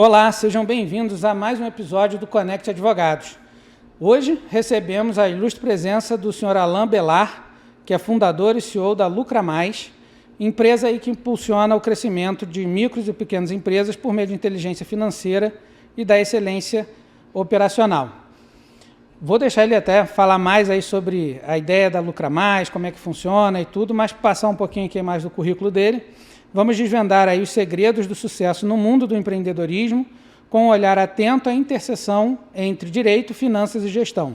Olá, sejam bem-vindos a mais um episódio do Conect Advogados. Hoje recebemos a ilustre presença do Sr. Alain Belar, que é fundador e CEO da Lucra Mais, empresa aí que impulsiona o crescimento de micros e pequenas empresas por meio de inteligência financeira e da excelência operacional. Vou deixar ele até falar mais aí sobre a ideia da Lucra Mais, como é que funciona e tudo, mas passar um pouquinho aqui mais do currículo dele. Vamos desvendar aí os segredos do sucesso no mundo do empreendedorismo, com um olhar atento à interseção entre direito, finanças e gestão.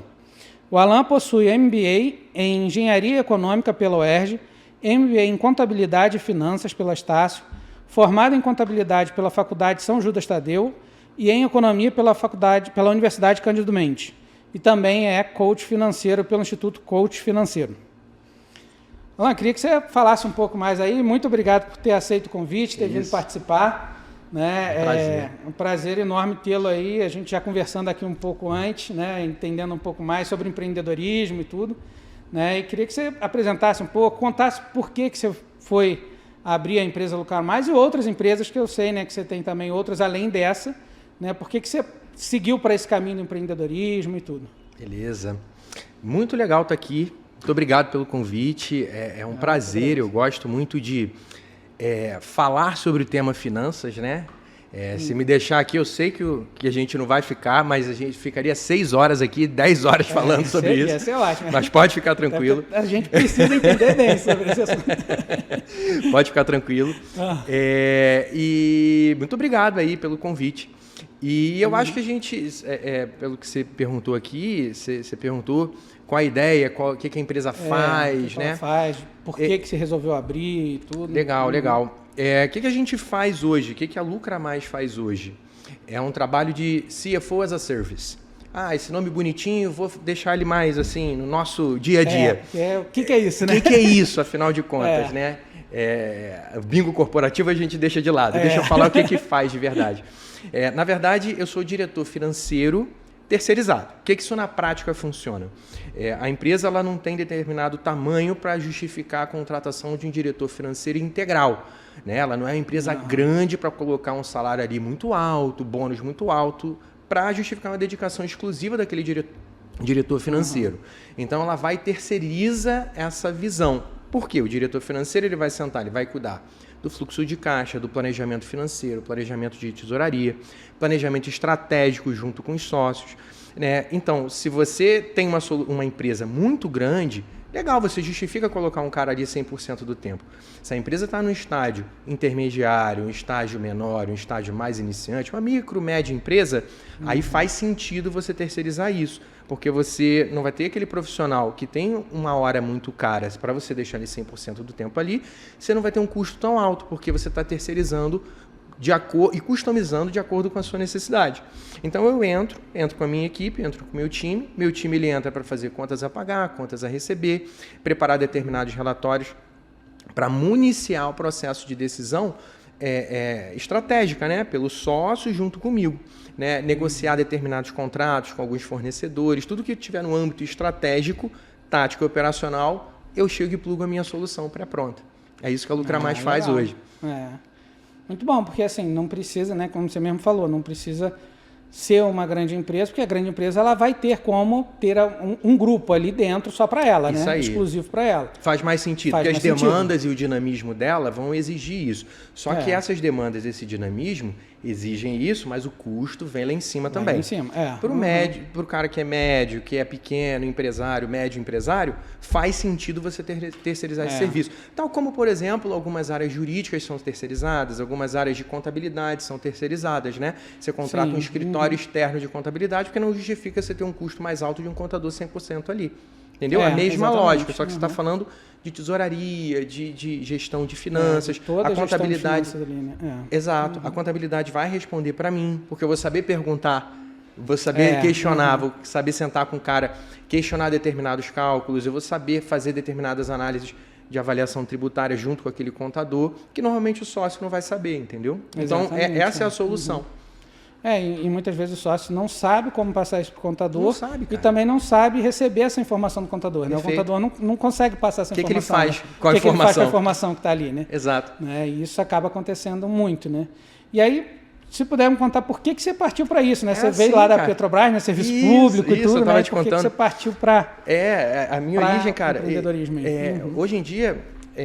O Alain possui MBA em Engenharia Econômica pela UERJ, MBA em Contabilidade e Finanças pela Estácio, formado em Contabilidade pela Faculdade São Judas Tadeu e em Economia pela Universidade Cândido Mendes. E também é coach financeiro pelo Instituto Coach Financeiro. Alain, queria que você falasse um pouco mais aí. Muito obrigado por ter aceito o convite, ter vindo participar. Né? É um prazer enorme tê-lo aí. A gente já conversando aqui um pouco antes, né? Entendendo um pouco mais sobre empreendedorismo e tudo. Né? E queria que você apresentasse um pouco, contasse por que você foi abrir a empresa Lucra Mais e outras empresas que eu sei, né, que você tem também outras além dessa. Né? Por que você seguiu para esse caminho do empreendedorismo e tudo? Beleza. Muito legal estar aqui. Muito obrigado pelo convite, é um prazer, eu gosto muito de falar sobre o tema finanças, né? Se me deixar aqui, eu sei que a gente não vai ficar, mas a gente ficaria 6 horas aqui, 10 horas falando sobre isso. Essa é ótimo. Mas pode ficar tranquilo. A gente precisa entender bem sobre esse assunto. Pode ficar tranquilo. E muito obrigado aí pelo convite. E eu acho que a gente, pelo que você perguntou aqui, você perguntou qual a ideia, o que a empresa faz, né? Por que você resolveu abrir e tudo. Legal, legal. O que a gente faz hoje? O que a Lucra Mais faz hoje? É um trabalho de CFO as a Service. Esse nome bonitinho, vou deixar ele mais assim no nosso dia a dia. O que é isso, né? O que é isso, afinal de contas, né? Bingo corporativo a gente deixa de lado. Deixa eu falar o que faz de verdade. Na verdade, eu sou diretor financeiro terceirizado. O que isso na prática funciona? A empresa ela não tem determinado tamanho para justificar a contratação de um diretor financeiro integral. Né? Ela não é uma empresa grande para colocar um salário ali muito alto, bônus muito alto, para justificar uma dedicação exclusiva daquele diretor financeiro. Então, ela vai e terceiriza essa visão. Por quê? O diretor financeiro ele vai sentar, ele vai cuidar do fluxo de caixa, do planejamento financeiro, planejamento de tesouraria, planejamento estratégico junto com os sócios. Né? Então, se você tem uma empresa muito grande, legal, você justifica colocar um cara ali 100% do tempo. Se a empresa está no estágio intermediário, um estágio menor, um estágio mais iniciante, uma micro, média empresa, aí faz sentido você terceirizar isso. Porque você não vai ter aquele profissional que tem uma hora muito cara para você deixar ele 100% do tempo ali, você não vai ter um custo tão alto, porque você está terceirizando e customizando de acordo com a sua necessidade. Então eu entro com a minha equipe, entro com o meu time ele entra para fazer contas a pagar, contas a receber, preparar determinados relatórios para municiar o processo de decisão estratégica, né? Pelo sócio junto comigo. Né? Negociar determinados contratos com alguns fornecedores, tudo que tiver no âmbito estratégico, tático e operacional, eu chego e plugo a minha solução pré-pronta. É isso que a Lucra Mais faz hoje. Muito bom, porque assim, não precisa, né, como você mesmo falou, não precisa ser uma grande empresa, porque a grande empresa ela vai ter como ter um grupo ali dentro só para ela, isso, né? Aí. Exclusivo para ela. Faz mais sentido, porque as demandas e o dinamismo dela vão exigir isso. Só que essas demandas, esse dinamismo, exigem isso, mas o custo vem lá em cima também. Lá em cima, Para o cara que é médio, que é pequeno, empresário, médio empresário, faz sentido você terceirizar esse serviço. Tal como, por exemplo, algumas áreas jurídicas são terceirizadas, algumas áreas de contabilidade são terceirizadas, né? Você contrata um escritório externo de contabilidade, porque não justifica você ter um custo mais alto de um contador 100% ali. Entendeu? A mesma lógica, só que você está falando de tesouraria, de gestão de finanças, toda a contabilidade. Ali, né? Exato. A contabilidade vai responder para mim, porque eu vou saber perguntar, vou saber questionar, vou saber sentar com o cara, questionar determinados cálculos, eu vou saber fazer determinadas análises de avaliação tributária junto com aquele contador, que normalmente o sócio não vai saber, entendeu? Então, essa é a solução. E muitas vezes o sócio não sabe como passar isso para o contador. Não sabe, cara. E também não sabe receber essa informação do contador. Né? O contador não consegue passar essa informação. O que ele faz com a informação? O que ele faz com a informação que está ali, né? Exato. E isso acaba acontecendo muito, né? E aí, se puder me contar por que você partiu para isso, né? Você veio lá da Petrobras, né? Serviço público e tudo, eu tava né? te Por que você partiu para... a minha origem, cara... empreendedorismo. Hoje em dia,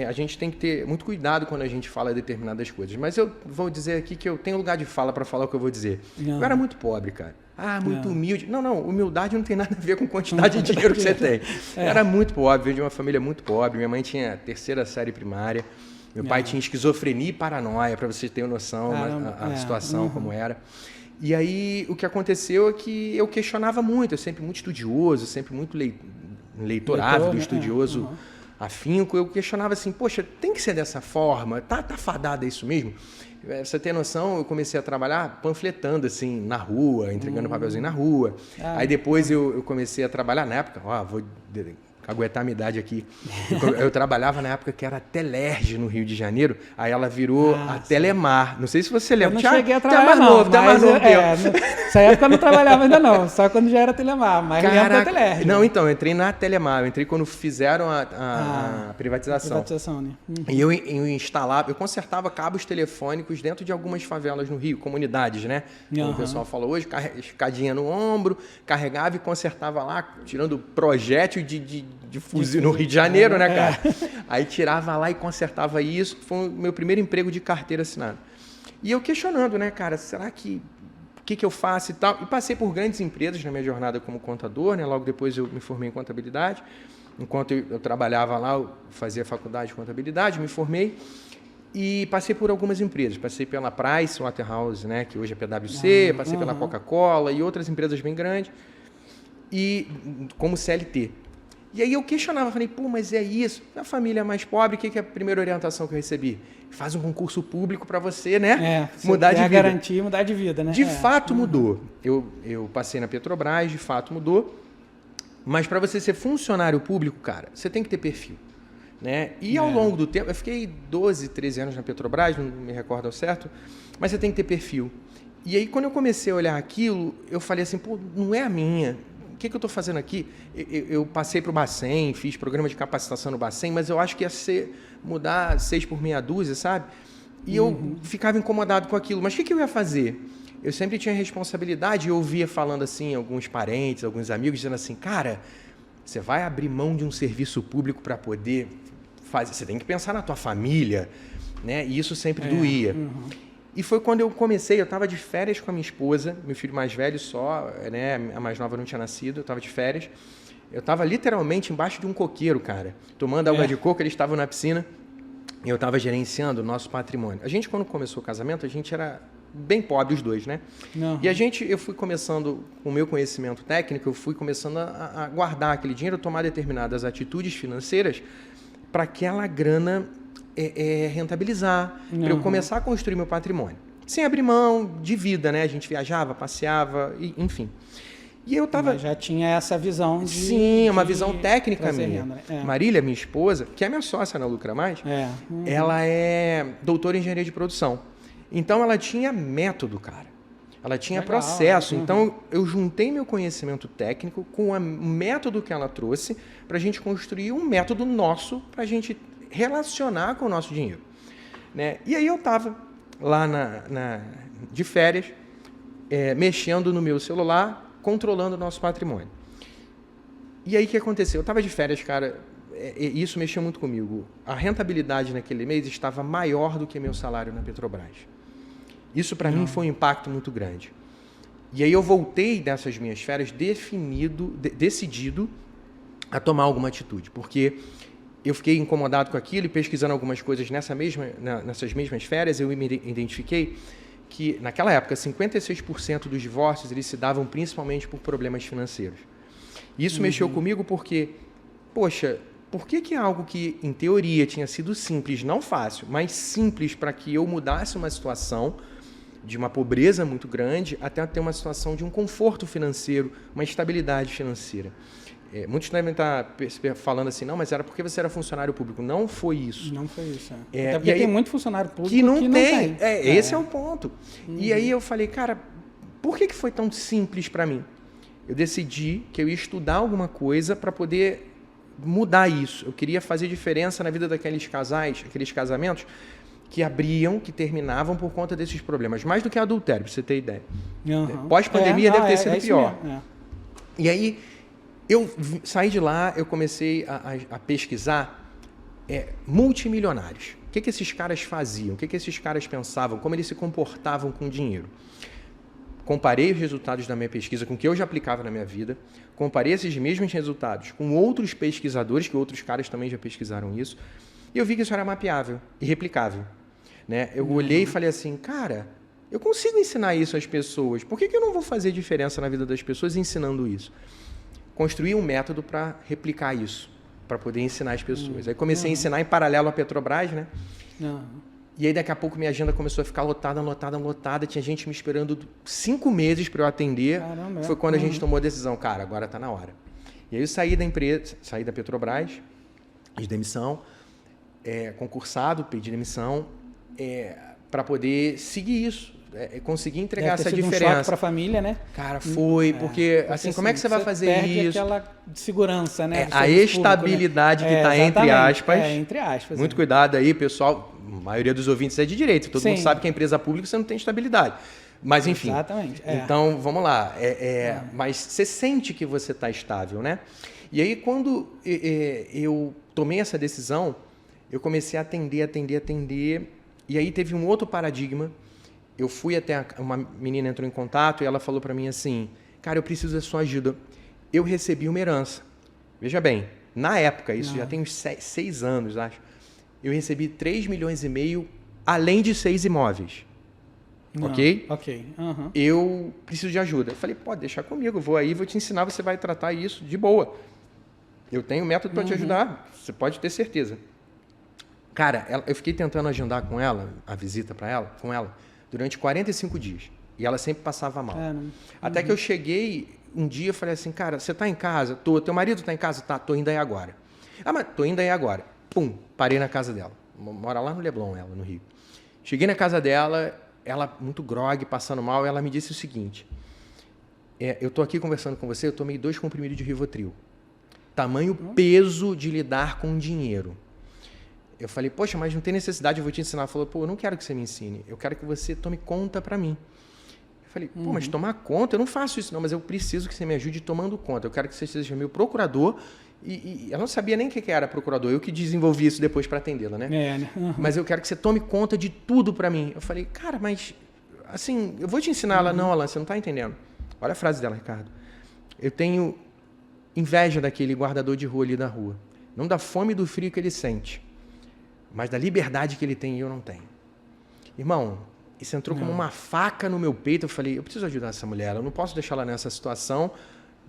a gente tem que ter muito cuidado quando a gente fala determinadas coisas. Mas eu vou dizer aqui que eu tenho lugar de fala para falar o que eu vou dizer. Eu era muito pobre, cara. Muito humilde. Não, humildade não tem nada a ver com quantidade de dinheiro que você tem. Eu era muito pobre, veio de uma família muito pobre. Minha mãe tinha 3ª série primária. Meu pai tinha esquizofrenia e paranoia, para você ter noção a situação como era. E aí, o que aconteceu é que eu questionava muito. Eu sempre muito estudioso, sempre muito leitor, estudioso afinco. Eu questionava assim, poxa, tem que ser dessa forma? Tá fadada isso mesmo? Pra você ter noção, eu comecei a trabalhar panfletando, assim, na rua, entregando papelzinho na rua. Aí depois eu comecei a trabalhar na época, vou aguentar a minha idade aqui. Eu trabalhava na época que era a Telerge no Rio de Janeiro, aí ela virou a Telemar. Não sei se você lembra. Eu não cheguei a trabalhar, mais novo. Nessa época eu não trabalhava ainda não, só quando já era Telemar, mas lembro da Telerge. Não, então, eu entrei na Telemar, eu entrei quando fizeram a privatização. Né? E eu instalava, eu consertava cabos telefônicos dentro de algumas favelas no Rio, comunidades, né? Como o pessoal fala hoje, escadinha no ombro, carregava e consertava lá, tirando projétil de fuzil no Rio de Janeiro, né, cara? Aí tirava lá e consertava isso. Foi o meu primeiro emprego de carteira assinada. E eu questionando, né, cara, será que... O que eu faço e tal? E passei por grandes empresas na minha jornada como contador, né? Logo depois eu me formei em contabilidade. Enquanto eu trabalhava lá, eu fazia faculdade de contabilidade, me formei. E passei por algumas empresas. Passei pela Price Waterhouse, né, que hoje é PwC, passei pela Coca-Cola e outras empresas bem grandes. E como CLT. E aí eu questionava, falei, mas é isso? A família mais pobre, o que é a primeira orientação que eu recebi? Faz um concurso público para você, né? Mudar de vida. Garantir mudar de vida, né? De fato mudou. Eu passei na Petrobras, de fato mudou. Mas para você ser funcionário público, cara, você tem que ter perfil. Né? E ao longo do tempo, eu fiquei 12, 13 anos na Petrobras, não me recordo ao certo, mas você tem que ter perfil. E aí quando eu comecei a olhar aquilo, eu falei assim, não é a minha. O que eu estou fazendo aqui? Eu passei para o Bacen, fiz programa de capacitação no Bacen, mas eu acho que ia ser mudar 6 por meia dúzia, sabe? E eu ficava incomodado com aquilo. Mas o que eu ia fazer? Eu sempre tinha responsabilidade e eu ouvia falando assim, alguns parentes, alguns amigos, dizendo assim, cara, você vai abrir mão de um serviço público para poder fazer... Você tem que pensar na tua família, né? E isso sempre doía. E foi quando eu comecei, eu estava de férias com a minha esposa, meu filho mais velho só, né? A mais nova não tinha nascido, eu estava de férias. Eu estava literalmente embaixo de um coqueiro, cara, tomando água de coco, eles estavam na piscina e eu estava gerenciando o nosso patrimônio. A gente, quando começou o casamento, a gente era bem pobre os dois, né? E eu fui começando, com o meu conhecimento técnico, eu fui começando a guardar aquele dinheiro, tomar determinadas atitudes financeiras para aquela grana rentabilizar, para eu começar a construir meu patrimônio. Sem abrir mão de vida, né? A gente viajava, passeava, enfim. E eu tava... Mas já tinha essa visão de... Sim, uma visão técnica minha. Renda, né? Marília, minha esposa, que é minha sócia na Lucra Mais, ela é doutora em engenharia de produção. Então, ela tinha método, cara. Ela tinha processo. Então, eu juntei meu conhecimento técnico com o método que ela trouxe para a gente construir um método nosso para a gente relacionar com o nosso dinheiro. Né? E aí eu estava lá de férias, mexendo no meu celular, controlando o nosso patrimônio. E aí o que aconteceu? Eu estava de férias, cara, isso mexeu muito comigo. A rentabilidade naquele mês estava maior do que meu salário na Petrobras. Isso para mim foi um impacto muito grande. E aí eu voltei dessas minhas férias decidido a tomar alguma atitude, porque eu fiquei incomodado com aquilo e pesquisando algumas coisas nessas mesmas férias, eu me identifiquei que, naquela época, 56% dos divórcios eles se davam principalmente por problemas financeiros. E isso mexeu comigo porque, poxa, por que algo que, em teoria, tinha sido simples, não fácil, mas simples para que eu mudasse uma situação de uma pobreza muito grande até ter uma situação de um conforto financeiro, uma estabilidade financeira? Muitos devem estar falando assim, não, mas era porque você era funcionário público. Não foi isso. Não foi isso. Até porque tem muito funcionário público que não tem. Esse é o ponto. E aí eu falei, cara, por que foi tão simples para mim? Eu decidi que eu ia estudar alguma coisa para poder mudar isso. Eu queria fazer diferença na vida daqueles casais, aqueles casamentos que abriam, que terminavam por conta desses problemas. Mais do que adultério, para você ter ideia. Uhum. Pós-pandemia deve ter sido pior. É. E aí, eu saí de lá, eu comecei a pesquisar multimilionários. O que esses caras faziam? O que esses caras pensavam? Como eles se comportavam com o dinheiro? Comparei os resultados da minha pesquisa com o que eu já aplicava na minha vida, comparei esses mesmos resultados com outros pesquisadores, que outros caras também já pesquisaram isso, e eu vi que isso era mapeável e replicável. Né? Eu olhei e falei assim, cara, eu consigo ensinar isso às pessoas, por que eu não vou fazer diferença na vida das pessoas ensinando isso? Construí um método para replicar isso, para poder ensinar as pessoas. Aí comecei a ensinar em paralelo à Petrobras, né? E aí daqui a pouco minha agenda começou a ficar lotada, tinha gente me esperando 5 meses para eu atender. Caramba, foi quando a gente tomou a decisão, cara, agora está na hora. E aí eu saí da empresa, saí da Petrobras, de demissão, concursado, pedi demissão, para poder seguir isso, conseguir entregar essa diferença. Um choque para a família, né? Cara, foi, porque assim, como é que você vai fazer perde isso? Aquela segurança, né? A estabilidade público, né? Que está entre aspas. Entre aspas. Muito cuidado aí, pessoal. A maioria dos ouvintes é de direito. Todo mundo sabe que a empresa pública você não tem estabilidade. Mas, enfim. Exatamente. Então, vamos lá. Mas você sente que você está estável, né? E aí, quando eu tomei essa decisão, eu comecei a atender. E aí teve um outro paradigma. Eu fui até uma menina entrou em contato e ela falou para mim assim, cara, eu preciso da sua ajuda. Eu recebi uma herança. Veja bem, na época, isso já tem uns 6 anos, acho. Eu recebi 3,5 milhões, além de 6 imóveis. Ok? Ok. Uhum. Eu preciso de ajuda. Eu falei, pode deixar comigo, vou aí, vou te ensinar, você vai tratar isso de boa. Eu tenho um método para te ajudar, você pode ter certeza. Cara, eu fiquei tentando agendar com ela, a visita com ela, durante 45 dias. E ela sempre passava mal. Até que eu cheguei, um dia, eu falei assim, cara, você está em casa? Tô. Teu marido está em casa? Tá, tô indo aí agora. Ah, mas tô indo aí agora. Pum, parei na casa dela. Mora lá no Leblon, ela, no Rio. Cheguei na casa dela, ela muito grogue, passando mal, ela me disse o seguinte, eu tô aqui conversando com você, eu tomei 2 comprimidos de Rivotril. Tamanho peso de lidar com dinheiro. Eu falei, poxa, mas não tem necessidade, eu vou te ensinar. Ela falou, pô, eu não quero que você me ensine, eu quero que você tome conta para mim. Eu falei, pô, mas tomar conta? Eu não faço isso não, mas eu preciso que você me ajude tomando conta. Eu quero que você seja meu procurador. E ela não sabia nem o que era procurador, eu que desenvolvi isso depois para atendê-la, né? Mas eu quero que você tome conta de tudo para mim. Eu falei, cara, mas assim, eu vou te ensinar. Ela, não, Alan, você não está entendendo. Olha a frase dela, Ricardo. Eu tenho inveja daquele guardador de rua ali da rua. Não da fome e do frio que ele sente, mas da liberdade que ele tem e eu não tenho. Irmão, isso entrou como uma faca no meu peito. Eu falei, eu preciso ajudar essa mulher, eu não posso deixar ela nessa situação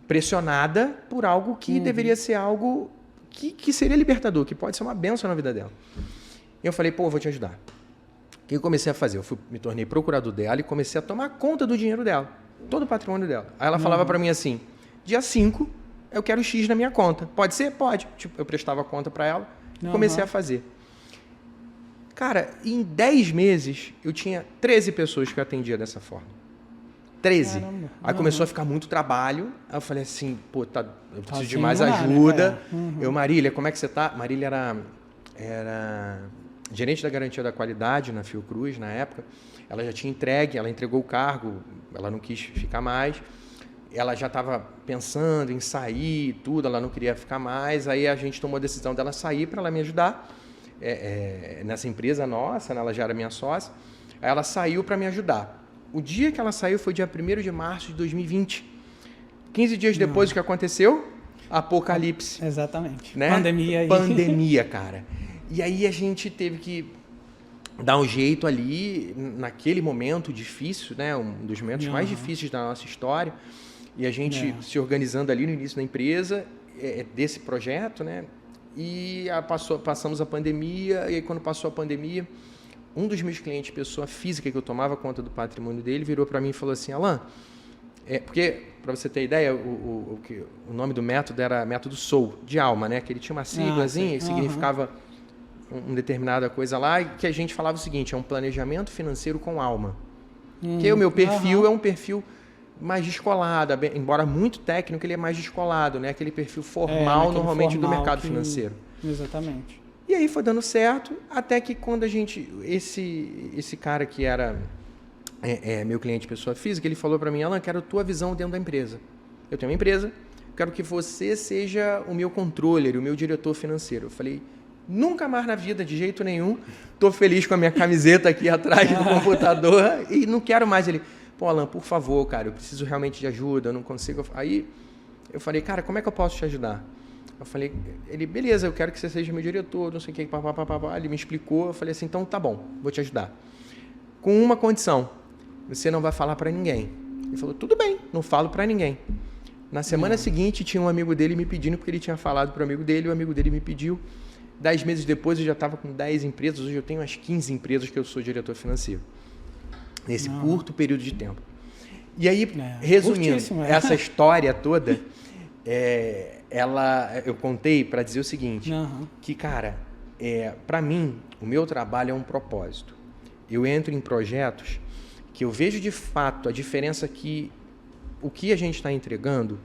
pressionada por algo que deveria ser algo que seria libertador, que pode ser uma bênção na vida dela. E eu falei, pô, eu vou te ajudar. O que eu comecei a fazer? Me tornei procurador dela e comecei a tomar conta do dinheiro dela, todo o patrimônio dela. Aí ela falava para mim assim, dia 5, eu quero X na minha conta. Pode ser? Pode. Tipo, eu prestava conta para ela e comecei a fazer. Cara, em 10 meses, eu tinha 13 pessoas que eu atendia dessa forma. 13. Caramba. Aí começou a ficar muito trabalho. Aí eu falei assim, pô, eu preciso de mais ajuda. Eu, Marília, como é que você tá? Marília era gerente da garantia da qualidade na Fiocruz, na época. Ela já tinha ela entregou o cargo, ela não quis ficar mais. Ela já estava pensando em sair e tudo, ela não queria ficar mais. Aí a gente tomou a decisão dela sair para ela me ajudar nessa empresa nossa, né? Ela já era minha sócia. Aí ela saiu para me ajudar. O dia que ela saiu foi dia 1º de março de 2020. 15 dias depois, o que aconteceu? Apocalipse. Exatamente. Né? Pandemia, cara. E aí a gente teve que dar um jeito ali, naquele momento difícil, né? Um dos momentos mais difíceis da nossa história. E a gente se organizando ali no início da empresa, desse projeto, né? E passamos a pandemia, e aí quando passou a pandemia, um dos meus clientes, pessoa física que eu tomava conta do patrimônio dele, virou para mim e falou assim, Alan, porque, para você ter ideia, o nome do método era método SOUL, de alma, né? Que ele tinha uma siglazinha e significava uma determinada coisa lá, e que a gente falava o seguinte, é um planejamento financeiro com alma. Que o meu perfil é um perfil mais descolado, embora muito técnico, ele é mais descolado, né? Aquele perfil formal, normalmente, do mercado financeiro. Exatamente. E aí foi dando certo, até que quando a gente... Esse cara que era meu cliente pessoa física, ele falou para mim, Alan, quero a tua visão dentro da empresa. Eu tenho uma empresa, quero que você seja o meu controller, o meu diretor financeiro. Eu falei, nunca mais na vida, de jeito nenhum. Estou feliz com a minha camiseta aqui atrás do computador e não quero mais. Ele, pô, Alan, por favor, cara, eu preciso realmente de ajuda, eu não consigo... Aí eu falei, cara, como é que eu posso te ajudar? Eu falei, ele, beleza, eu quero que você seja meu diretor, não sei o que, papapá. Ele me explicou, eu falei assim, então tá bom, vou te ajudar. Com uma condição, você não vai falar para ninguém. Ele falou, tudo bem, não falo para ninguém. Na semana seguinte, tinha um amigo dele me pedindo, porque ele tinha falado para o amigo dele, o amigo dele me pediu. 10 meses depois, eu já estava com 10 empresas, hoje eu tenho umas 15 empresas que eu sou diretor financeiro. Nesse curto período de tempo. E aí, resumindo, essa história toda... eu contei para dizer o seguinte, que, cara, para mim, o meu trabalho é um propósito. Eu entro em projetos que eu vejo de fato a diferença que o que a gente está entregando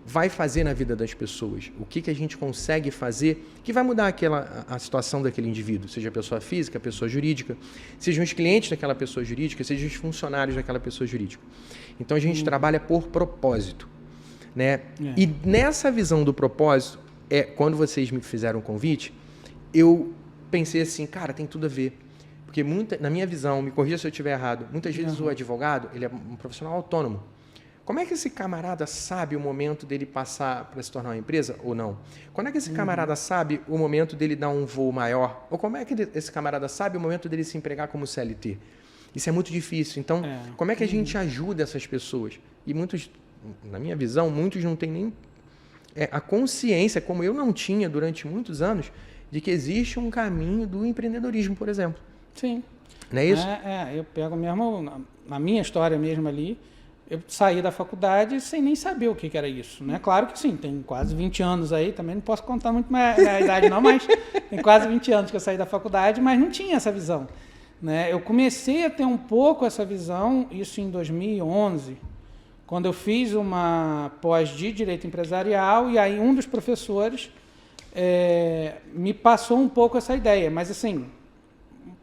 vai fazer na vida das pessoas. O que a gente consegue fazer que vai mudar a situação daquele indivíduo, seja a pessoa física, a pessoa jurídica, sejam os clientes daquela pessoa jurídica, sejam os funcionários daquela pessoa jurídica. Então, a gente trabalha por propósito. Né? E nessa visão do propósito, quando vocês me fizeram o convite, eu pensei assim, cara, tem tudo a ver. Porque na minha visão, me corrija se eu estiver errado, muitas vezes o advogado, ele é um profissional autônomo. Como é que esse camarada sabe o momento dele passar para se tornar uma empresa ou não? Quando é que esse camarada sabe o momento dele dar um voo maior? Ou como é que esse camarada sabe o momento dele se empregar como CLT? Isso é muito difícil. Então, como é que a gente ajuda essas pessoas? E muitos... Na minha visão, muitos não têm nem a consciência, como eu não tinha durante muitos anos, de que existe um caminho do empreendedorismo, por exemplo. Sim. Não é isso? Eu pego mesmo, na minha história mesmo ali, eu saí da faculdade sem nem saber o que era isso. Né? Claro que sim, tem quase 20 anos aí, também não posso contar muito mais a idade não, mas tem quase 20 anos que eu saí da faculdade, mas não tinha essa visão. Né? Eu comecei a ter um pouco essa visão, isso em 2011, quando eu fiz uma pós de Direito Empresarial, e aí um dos professores me passou um pouco essa ideia, mas assim,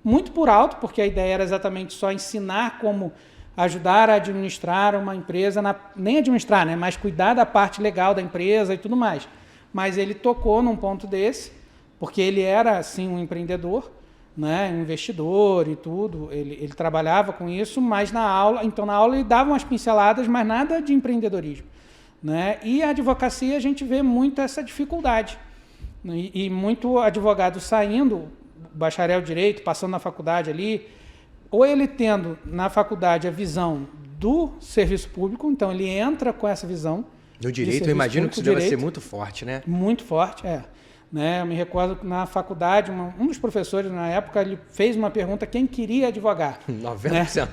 muito por alto, porque a ideia era exatamente só ensinar como ajudar a administrar uma empresa, nem administrar, né, mas cuidar da parte legal da empresa e tudo mais. Mas ele tocou num ponto desse, porque ele era, assim, um empreendedor, né, um investidor e tudo, ele trabalhava com isso, mas na aula ele dava umas pinceladas, mas nada de empreendedorismo. Né? E a advocacia, a gente vê muito essa dificuldade. E muito advogado saindo, bacharel em direito, passando na faculdade ali, ou ele tendo na faculdade a visão do serviço público, então ele entra com essa visão. No direito, eu imagino que isso deve ser muito forte, né? Muito forte, Né? Eu me recordo que na faculdade, um dos professores na época, ele fez uma pergunta, quem queria advogar? 90%. Né?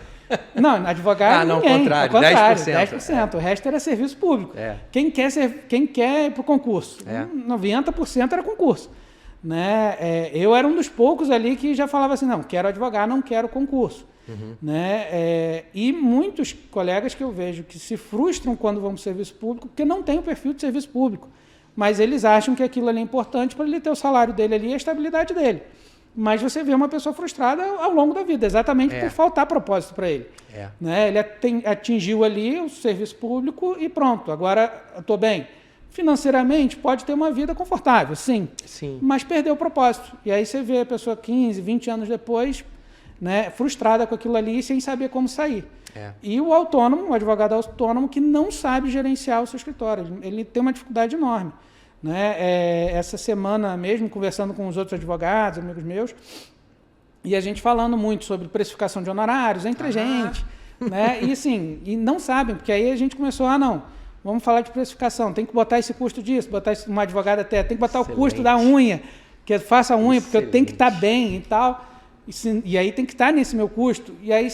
Não, advogar ninguém. Ao contrário, 10%. O resto era serviço público. Quem quer ir para o concurso? 90% era concurso. Né? Eu era um dos poucos ali que já falava assim, não, quero advogar, não quero concurso. Né? E muitos colegas que eu vejo que se frustram quando vão para o serviço público, porque não tem o perfil de serviço público. Mas eles acham que aquilo ali é importante para ele ter o salário dele ali e a estabilidade dele. Mas você vê uma pessoa frustrada ao longo da vida, exatamente por faltar propósito para ele. Né? Ele atingiu ali o serviço público e pronto, agora estou bem. Financeiramente, pode ter uma vida confortável, sim. Mas perdeu o propósito. E aí você vê a pessoa 15, 20 anos depois, né, frustrada com aquilo ali, sem saber como sair. E o autônomo, o advogado autônomo, que não sabe gerenciar o seu escritório. Ele tem uma dificuldade enorme. Né? Essa semana mesmo, conversando com os outros advogados, amigos meus, e a gente falando muito sobre precificação de honorários entre a gente. Né? E assim, e não sabem, porque aí a gente começou, vamos falar de precificação, tem que botar esse custo disso, botar uma advogada até, tem que botar o custo da unha, que eu faça a unha, porque eu tenho que estar bem e tal, e aí tem que estar nesse meu custo. E aí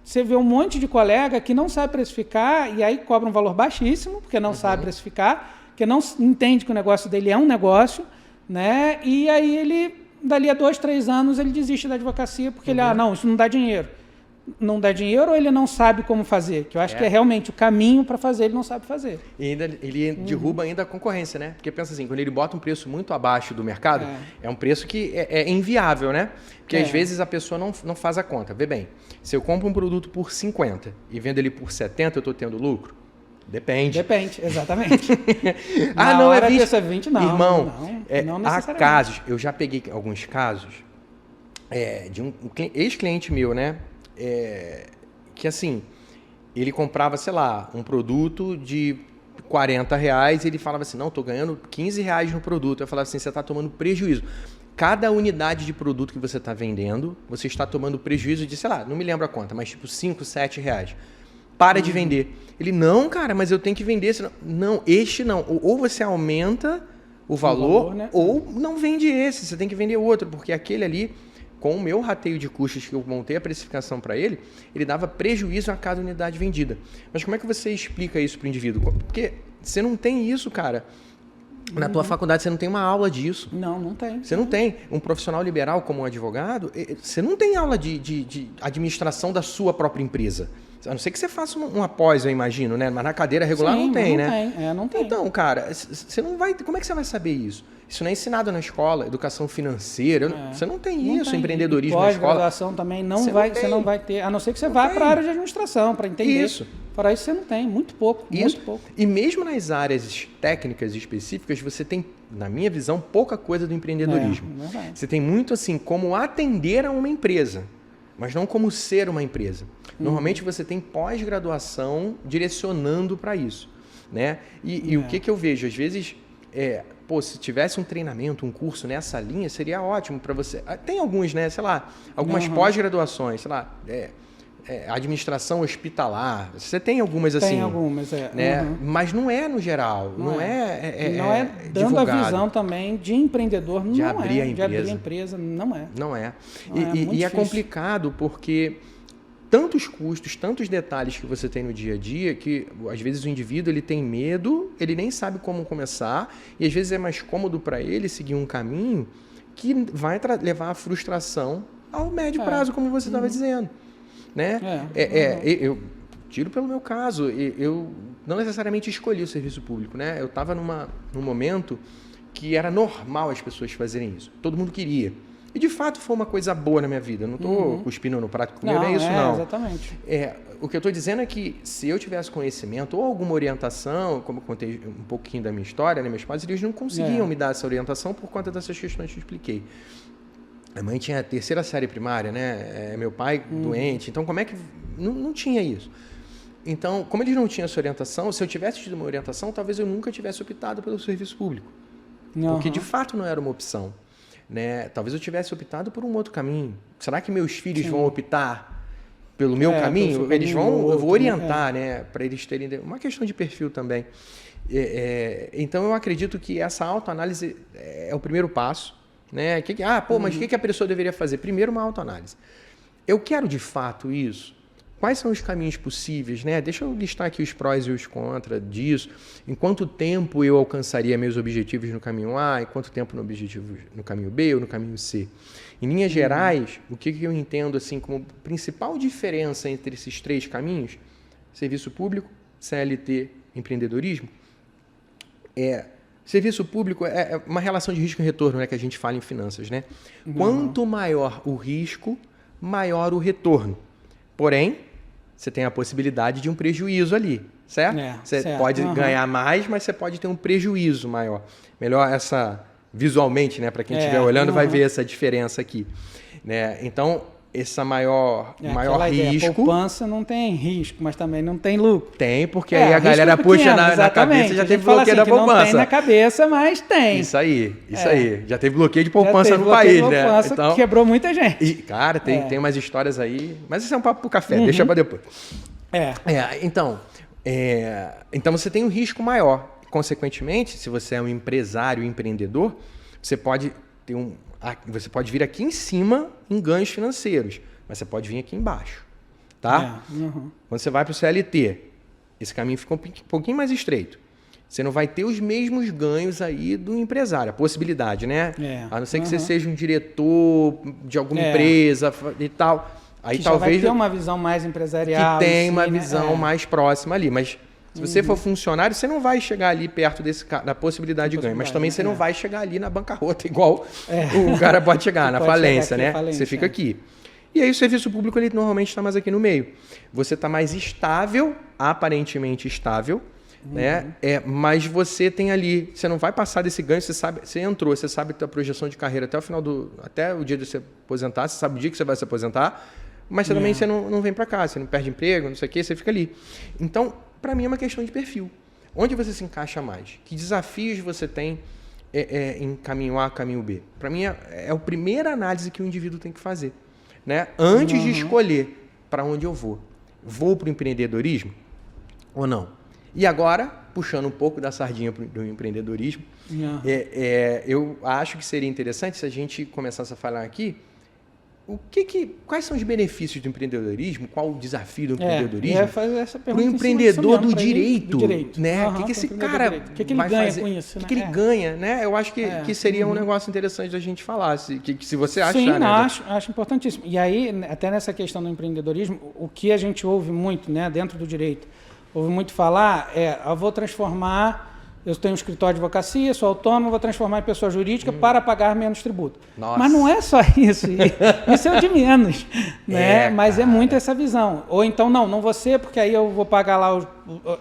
você vê um monte de colega que não sabe precificar, e aí cobra um valor baixíssimo, porque não sabe precificar, porque não entende que o negócio dele é um negócio, né? E aí ele, dali a 2, 3 anos, ele desiste da advocacia, porque ele, não, isso não dá dinheiro. não dá dinheiro ou ele não sabe como fazer? Que eu acho que é realmente o caminho para fazer, ele não sabe fazer. E ainda ele derruba ainda a concorrência, né? Porque pensa assim, quando ele bota um preço muito abaixo do mercado, é um preço que é inviável, né? Porque às vezes a pessoa não faz a conta. Vê bem, se eu compro um produto por 50 e vendo ele por 70, eu estou tendo lucro? Depende. Depende, exatamente. Não, é 20. 20 não. Irmão, não há casos, eu já peguei alguns casos de um ex-cliente meu, né? Que assim, ele comprava, sei lá, um produto de R$40 e ele falava assim, não, estou ganhando R$15 no produto. Eu falava assim, você está tomando prejuízo. Cada unidade de produto que você está vendendo, você está tomando prejuízo de, sei lá, não me lembro a conta, mas tipo R$5, R$7. Para de vender. Ele, não, cara, mas eu tenho que vender. Senão... Não, este não. Ou você aumenta o valor, né? Ou não vende esse. Você tem que vender outro, porque aquele ali, com o meu rateio de custos que eu montei a precificação para ele, ele dava prejuízo a cada unidade vendida. Mas como é que você explica isso para o indivíduo? Porque você não tem isso, cara. Na tua faculdade você não tem uma aula disso. Não tem. Você não tem. Um profissional liberal como um advogado, você não tem aula de administração da sua própria empresa. A não ser que você faça uma pós, eu imagino, né? Mas na cadeira regular não tem, né? Não tem. Então, cara, você não vai... Como é que você vai saber isso? Isso não é ensinado na escola, educação financeira. Você não tem isso, empreendedorismo na escola. Pós-graduação também você não vai ter, a não ser que você vá para a área de administração, para entender. Isso. Fora isso, você não tem, muito pouco. E mesmo nas áreas técnicas específicas, você tem, na minha visão, pouca coisa do empreendedorismo. Você tem muito assim, como atender a uma empresa, mas não como ser uma empresa. Normalmente você tem pós-graduação direcionando para isso, né? E o que eu vejo? Às vezes, se tivesse um treinamento, um curso nessa linha, seria ótimo para você. Tem alguns, né? Sei lá, algumas pós-graduações, sei lá, administração hospitalar. Você tem algumas assim. Tem algumas, né? Mas não é no geral. Não é dando divulgado. A visão também de empreendedor, de abrir a empresa. De abrir a empresa, não é. Não é. E é complicado porque tantos custos, tantos detalhes que você tem no dia a dia que às vezes o indivíduo ele tem medo, ele nem sabe como começar e às vezes é mais cômodo para ele seguir um caminho que vai levar à frustração ao médio prazo, como você estava dizendo. Né? Eu tiro pelo meu caso, eu não necessariamente escolhi o serviço público, né? Eu estava num momento que era normal as pessoas fazerem isso, todo mundo queria. E de fato foi uma coisa boa na minha vida, eu não estou cuspindo no prato comigo, não é isso não. Exatamente. O que eu estou dizendo é que se eu tivesse conhecimento ou alguma orientação, como eu contei um pouquinho da minha história, né? Meus pais eles não conseguiam me dar essa orientação por conta dessas questões que eu expliquei. A mãe tinha a 3ª série primária, né? Meu pai doente. Então, como é que... Não tinha isso. Então, como eles não tinham essa orientação, se eu tivesse tido uma orientação, talvez eu nunca tivesse optado pelo serviço público. Porque, de fato, não era uma opção. Né? Talvez eu tivesse optado por um outro caminho. Será que meus filhos vão optar pelo meu caminho? Eles vão... Eu vou orientar, né? Para eles terem... Uma questão de perfil também. Então, eu acredito que essa autoanálise é o primeiro passo. Né? Mas o que a pessoa deveria fazer? Primeiro, uma autoanálise. Eu quero de fato isso? Quais são os caminhos possíveis? Né? Deixa eu listar aqui os prós e os contras disso. Em quanto tempo eu alcançaria meus objetivos no caminho A? Em quanto tempo no caminho B ou no caminho C? Em linhas gerais, o que eu entendo assim, como principal diferença entre esses 3 caminhos? Serviço público, CLT, empreendedorismo? Serviço público é uma relação de risco e retorno, né, que a gente fala em finanças, né? Quanto maior o risco, maior o retorno. Porém, você tem a possibilidade de um prejuízo ali, certo? Você pode ganhar mais, mas você pode ter um prejuízo maior. Melhor visualmente, né, para quem estiver olhando, vai ver essa diferença aqui. Né? Então, esse maior risco... A poupança não tem risco, mas também não tem lucro. Tem, porque aí a galera puxa na cabeça e já teve bloqueio da poupança. Não tem na cabeça, mas tem. Isso aí. Já teve bloqueio de poupança no país, né? Então, quebrou muita gente. E, cara, tem umas histórias aí... Mas isso é um papo pro café, deixa para depois. Então você tem um risco maior. Consequentemente, se você é um empresário, empreendedor, você pode vir aqui em cima em ganhos financeiros, mas você pode vir aqui embaixo, tá? Quando você vai para o CLT, esse caminho fica um pouquinho mais estreito. Você não vai ter os mesmos ganhos aí do empresário, a possibilidade, né? A não ser que você seja um diretor de alguma empresa e tal. Aí que talvez já vai ter uma visão mais empresarial. Que tem assim, uma visão mais próxima ali. Mas se você for funcionário, você não vai chegar ali perto da possibilidade de ganho. Mas também você não vai chegar ali na bancarrota, igual o cara pode chegar, na falência, né? Você fica aqui. E aí o serviço público, ele normalmente está mais aqui no meio. Você está mais estável, aparentemente estável, né? Mas você tem ali, você não vai passar desse ganho, você sabe, você entrou, você sabe que a projeção de carreira até o final até o dia de você aposentar, você sabe o dia que você vai se aposentar, mas você também você não vem para cá, você não perde emprego, não sei o quê, você fica ali. Então, para mim é uma questão de perfil. Onde você se encaixa mais? Que desafios você tem em caminho A, caminho B? Para mim é a primeira análise que o indivíduo tem que fazer. Né? Antes de escolher para onde eu vou. Vou para o empreendedorismo ou não? E agora, puxando um pouco da sardinha do empreendedorismo, eu acho que seria interessante se a gente começasse a falar aqui quais são os benefícios do empreendedorismo, qual o desafio do empreendedorismo para o empreendedor do direito, né? O que esse cara o que ele ganha com isso? O que ele ganha, né? Eu acho que seria um negócio interessante da gente falar, se você achar. Sim, né? acho importantíssimo. E aí, até nessa questão do empreendedorismo, o que a gente ouve muito, né, dentro do direito, ouve muito falar eu vou transformar... Eu tenho um escritório de advocacia, sou autônomo, vou transformar em pessoa jurídica para pagar menos tributo. Nossa. Mas não é só isso. Isso é o de menos. Né? Mas é muito essa visão. Ou então, não vou ser, porque aí eu vou pagar lá o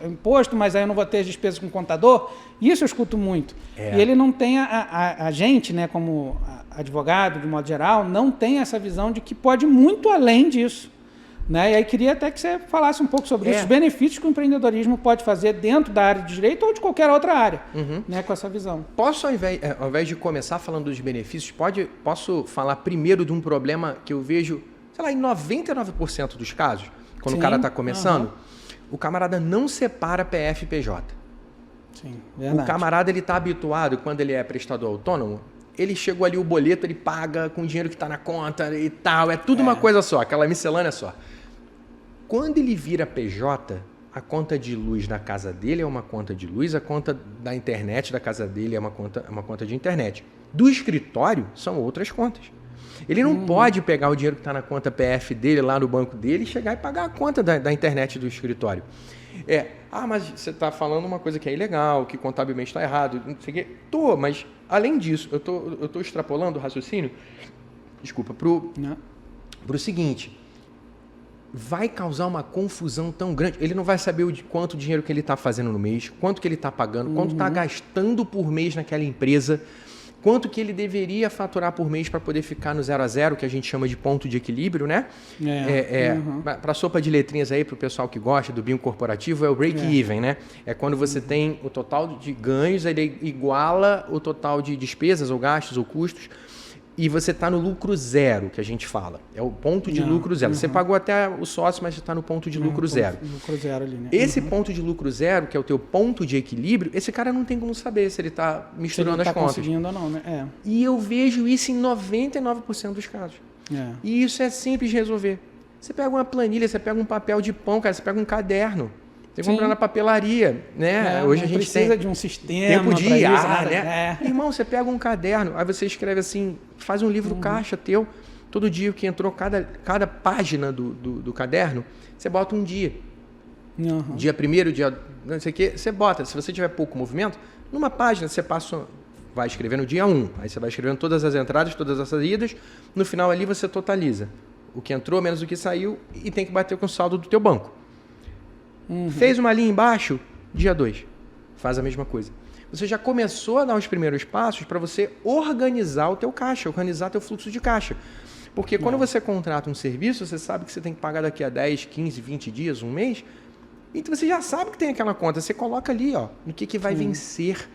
imposto, mas aí eu não vou ter as despesas com o contador. Isso eu escuto muito. E ele não tem, a gente, né, como advogado, de modo geral, não tem essa visão de que pode ir muito além disso. Né? E aí queria até que você falasse um pouco sobre isso, os benefícios que o empreendedorismo pode fazer dentro da área de direito ou de qualquer outra área, né, com essa visão. Posso, ao invés de começar falando dos benefícios, posso falar primeiro de um problema que eu vejo, sei lá, em 99% dos casos, quando o cara está começando, o camarada não separa PF e PJ. Sim, verdade. O camarada ele está habituado, quando ele é prestador autônomo, ele chegou ali, o boleto, ele paga com o dinheiro que está na conta e tal, é tudo uma coisa só, aquela miscelânea só. Quando ele vira PJ, a conta de luz da casa dele é uma conta de luz, a conta da internet da casa dele é uma conta de internet. Do escritório, são outras contas. Ele não pode pegar o dinheiro que está na conta PF dele, lá no banco dele, e chegar e pagar a conta da internet do escritório. Mas você está falando uma coisa que é ilegal, que contabilmente está errado, não sei o quê. Mas além disso, eu tô extrapolando o raciocínio, desculpa, para o seguinte... vai causar uma confusão tão grande. Ele não vai saber quanto dinheiro que ele está fazendo no mês, quanto que ele está pagando, quanto está gastando por mês naquela empresa, quanto que ele deveria faturar por mês para poder ficar no 0 a 0, que a gente chama de ponto de equilíbrio, né? Para a sopa de letrinhas aí, para o pessoal que gosta do bingo corporativo, é o break-even, né? É quando você tem o total de ganhos, ele iguala o total de despesas ou gastos ou custos, e você está no lucro zero, que a gente fala. É o ponto de lucro zero. Você pagou até o sócio, mas você está no ponto de lucro zero. Lucro zero ali, né? Esse ponto de lucro zero, que é o teu ponto de equilíbrio, esse cara não tem como saber se ele está misturando as contas. Conseguindo ou não, né? E eu vejo isso em 99% dos casos. E isso é simples de resolver. Você pega uma planilha, você pega um papel de pão, cara, você pega um caderno. Você compra na papelaria, né? Hoje a gente precisa de um sistema tempo de IA, né? Irmão, você pega um caderno, aí você escreve assim, faz um livro caixa teu, todo dia que entrou, cada página do caderno, você bota um dia. Dia primeiro, dia não sei o quê, você bota. Se você tiver pouco movimento, numa página você vai escrevendo dia 1, aí você vai escrevendo todas as entradas, todas as saídas, no final ali você totaliza o que entrou menos o que saiu e tem que bater com o saldo do teu banco. Fez uma linha embaixo, dia 2. Faz a mesma coisa. Você já começou a dar os primeiros passos para você organizar o teu caixa, organizar teu fluxo de caixa. Porque quando você contrata um serviço, você sabe que você tem que pagar daqui a 10, 15, 20 dias, um mês. Então você já sabe que tem aquela conta. Você coloca ali, no que vai vencer.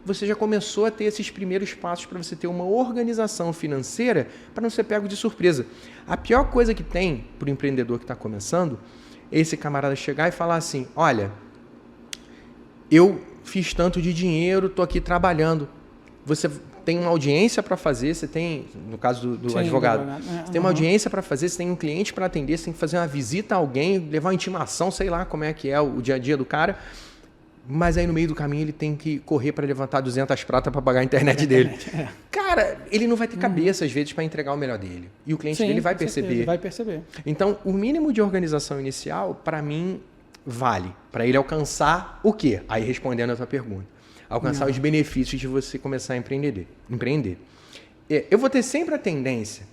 Você já começou a ter esses primeiros passos para você ter uma organização financeira para não ser pego de surpresa. A pior coisa que tem para o empreendedor que está começando esse camarada chegar e falar assim, olha, eu fiz tanto de dinheiro, estou aqui trabalhando. Você tem uma audiência para fazer, você tem, no caso do advogado, você tem uma audiência para fazer, você tem um cliente para atender, você tem que fazer uma visita a alguém, levar uma intimação, sei lá como é que é o dia a dia do cara. mas aí no meio do caminho ele tem que correr para levantar 200 pratas para pagar a internet dele. Cara, ele não vai ter cabeça, às vezes, para entregar o melhor dele. E o cliente dele vai perceber. Ele vai perceber. Então, o mínimo de organização inicial, para mim, vale. Para ele alcançar o quê? Aí, respondendo a tua pergunta. Alcançar os benefícios de você começar a empreender. Eu vou ter sempre a tendência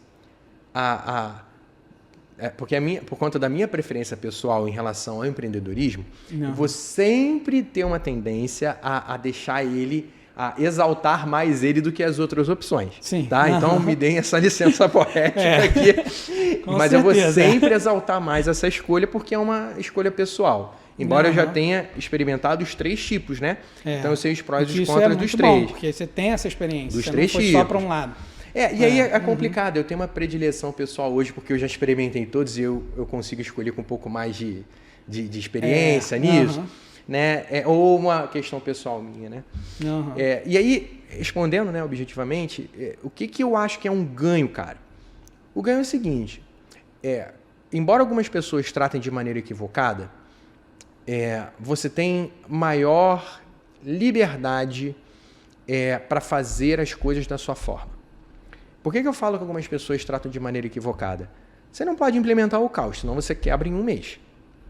porque por conta da minha preferência pessoal em relação ao empreendedorismo, eu vou sempre ter uma tendência a deixar ele, a exaltar mais ele do que as outras opções. Sim. Tá? Então, me deem essa licença poética aqui. Mas eu vou sempre exaltar mais essa escolha, porque é uma escolha pessoal. Embora eu já tenha experimentado os 3 tipos, né? Então, eu sei os prós e os contras dos 3. Bom, porque você tem essa experiência. Dos você 3 não foi tipos. Só para um lado. E aí é complicado. Eu tenho uma predileção pessoal hoje, porque eu já experimentei todos e eu consigo escolher com um pouco mais de experiência nisso. Né? Ou uma questão pessoal minha, né? E aí, respondendo, né, objetivamente, o que eu acho que é um ganho, cara? O ganho é o seguinte, embora algumas pessoas tratem de maneira equivocada, você tem maior liberdade para fazer as coisas da sua forma. Por que eu falo que algumas pessoas tratam de maneira equivocada? Você não pode implementar o caos, senão você quebra em um mês.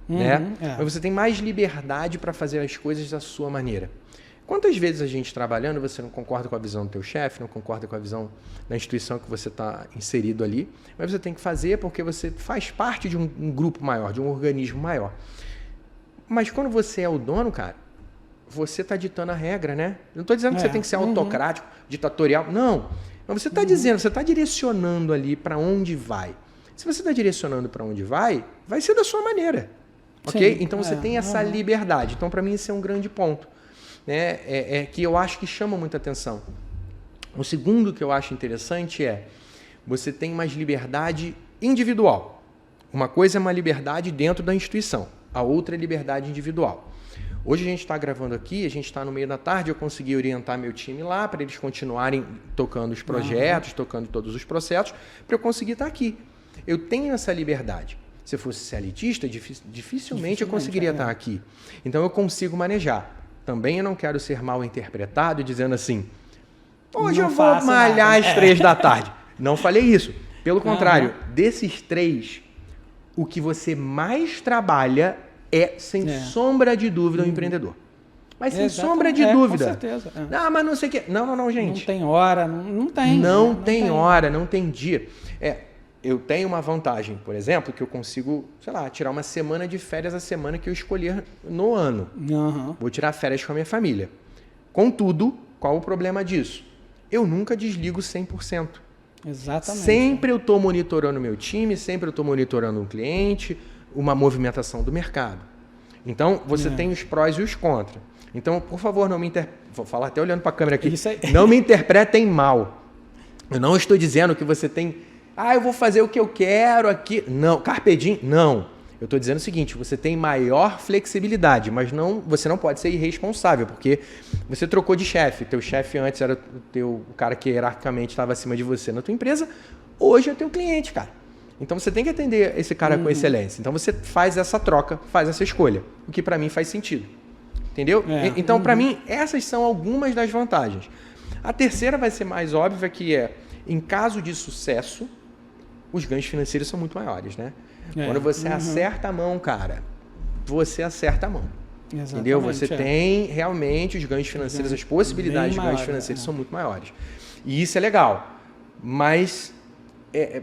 Né? Mas você tem mais liberdade para fazer as coisas da sua maneira. Quantas vezes a gente trabalhando, você não concorda com a visão do teu chefe, não concorda com a visão da instituição que você está inserido ali, mas você tem que fazer porque você faz parte de um grupo maior, de um organismo maior. Mas quando você é o dono, cara, você está ditando a regra, né? Não estou dizendo que você tem que ser autocrático, ditatorial, não. Mas você está dizendo, você está direcionando ali para onde vai. Se você está direcionando para onde vai ser da sua maneira. Ok? Então você tem essa liberdade. Então, para mim, esse é um grande ponto. Né? Que eu acho que chama muita atenção. O segundo que eu acho interessante você tem mais liberdade individual. Uma coisa é uma liberdade dentro da instituição, a outra é liberdade individual. Hoje a gente está gravando aqui, a gente está no meio da tarde, eu consegui orientar meu time lá para eles continuarem tocando os projetos, tocando todos os processos, para eu conseguir estar aqui. Eu tenho essa liberdade. Se eu fosse elitista, dificilmente eu conseguiria estar aqui. Então eu consigo manejar. Também eu não quero ser mal interpretado dizendo assim, hoje eu vou malhar às 3 da tarde. Não falei isso. Pelo contrário, desses 3, o que você mais trabalha sem sombra de dúvida, o empreendedor. Mas sem sombra de dúvida. Com certeza. Ah, mas não sei o quê. Não, gente. Não tem hora, não tem. Não tem hora, não tem dia. Eu tenho uma vantagem, por exemplo, que eu consigo, sei lá, tirar uma semana de férias a semana que eu escolher no ano. Vou tirar férias com a minha família. Contudo, qual o problema disso? Eu nunca desligo 100%. Exatamente. Sempre eu estou monitorando o meu time, sempre eu estou monitorando um cliente, uma movimentação do mercado. Então, você tem os prós e os contras. Então, por favor, não me vou falar até olhando para a câmera aqui. Não me interpretem mal. Eu não estou dizendo que você tem... eu vou fazer o que eu quero aqui. Não, carpe diem, não. Eu estou dizendo o seguinte, você tem maior flexibilidade, mas você não pode ser irresponsável, porque você trocou de chefe. Teu chefe antes era o cara que hierarquicamente estava acima de você na tua empresa, hoje é teu cliente, cara. Então você tem que atender esse cara com excelência. Então você faz essa troca, faz essa escolha, o que para mim faz sentido. Entendeu? Então, para mim, essas são algumas das vantagens. A terceira vai ser mais óbvia, que em caso de sucesso, os ganhos financeiros são muito maiores, né? Quando você acerta a mão, cara, você acerta a mão. Exatamente, entendeu? Você tem realmente os ganhos financeiros, as possibilidades de ganhos financeiros são muito maiores. E isso é legal. Mas,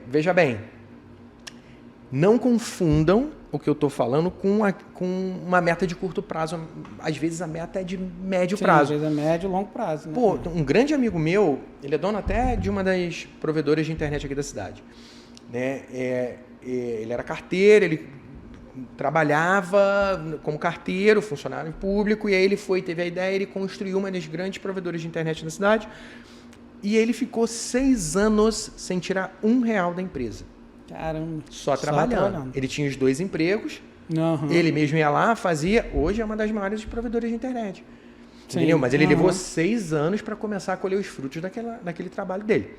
veja bem, não confundam o que eu estou falando com uma meta de curto prazo. Às vezes a meta é de médio prazo. Às vezes é médio e longo prazo. Né? Pô, um grande amigo meu, ele é dono até de uma das provedoras de internet aqui da cidade. Né? Ele era carteiro, ele trabalhava como carteiro, funcionário público, e aí ele teve a ideia, ele construiu uma das grandes provedoras de internet da cidade, e ele ficou 6 anos sem tirar R$1 da empresa. Caramba. Só trabalhando. Ele tinha os 2 empregos, ele mesmo ia lá, fazia. Hoje é uma das maiores provedoras de internet. Sim. Entendeu? Mas ele levou 6 anos para começar a colher os frutos daquele trabalho dele.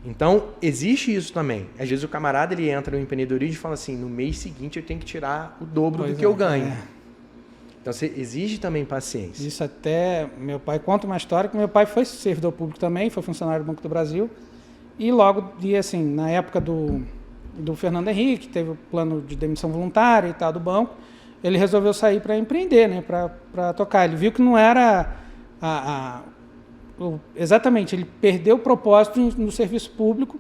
Então, existe isso também. Às vezes o camarada ele entra no empreendedorismo e fala assim, no mês seguinte eu tenho que tirar o dobro do que eu ganho. Então, você exige também paciência. Isso até... Meu pai conta uma história que meu pai foi servidor público também, foi funcionário do Banco do Brasil. E logo, assim, na época do Fernando Henrique, teve o plano de demissão voluntária e tal do banco, ele resolveu sair para empreender, né, para tocar. Ele viu que não era exatamente, ele perdeu o propósito no serviço público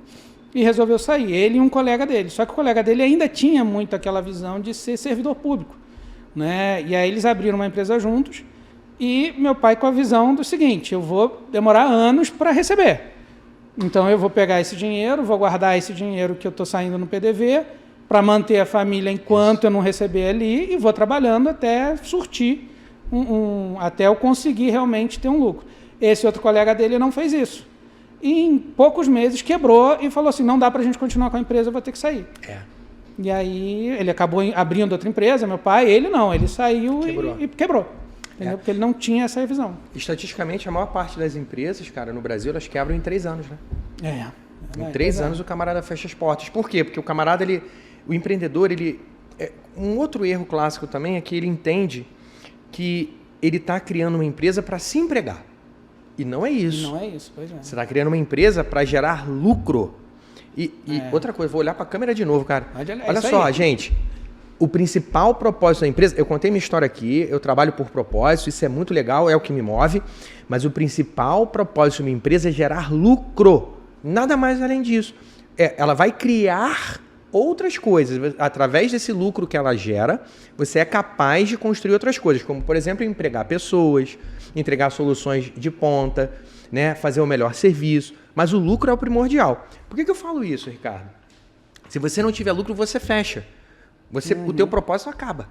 e resolveu sair. Ele e um colega dele. Só que o colega dele ainda tinha muito aquela visão de ser servidor público, né? E aí eles abriram uma empresa juntos e meu pai com a visão do seguinte: eu vou demorar anos para receber. Então eu vou pegar esse dinheiro, vou guardar esse dinheiro que eu estou saindo no PDV para manter a família enquanto eu não receber ali e vou trabalhando até surtir, até eu conseguir realmente ter um lucro. Esse outro colega dele não fez isso. E em poucos meses quebrou e falou assim, não dá para a gente continuar com a empresa, eu vou ter que sair. E aí ele acabou abrindo outra empresa, meu pai, ele não, ele saiu e quebrou. Entendeu? Porque ele não tinha essa visão. Estatisticamente, a maior parte das empresas, cara, no Brasil, elas quebram em 3 anos, né? Em 3 anos o camarada fecha as portas. Por quê? Porque o camarada, o empreendedor, um outro erro clássico também é que ele entende que ele está criando uma empresa para se empregar. E não é isso. Não é isso, pois é. Você está criando uma empresa para gerar lucro. E outra coisa, vou olhar para a câmera de novo, cara. Olha só, gente. O principal propósito da empresa, eu contei minha história aqui, eu trabalho por propósito, isso é muito legal, é o que me move, mas o principal propósito de uma empresa é gerar lucro. Nada mais além disso. Ela vai criar outras coisas. Através desse lucro que ela gera, você é capaz de construir outras coisas, como, por exemplo, empregar pessoas, entregar soluções de ponta, né, fazer o melhor serviço. Mas o lucro é o primordial. Por que eu falo isso, Ricardo? Se você não tiver lucro, você fecha. O teu propósito acaba.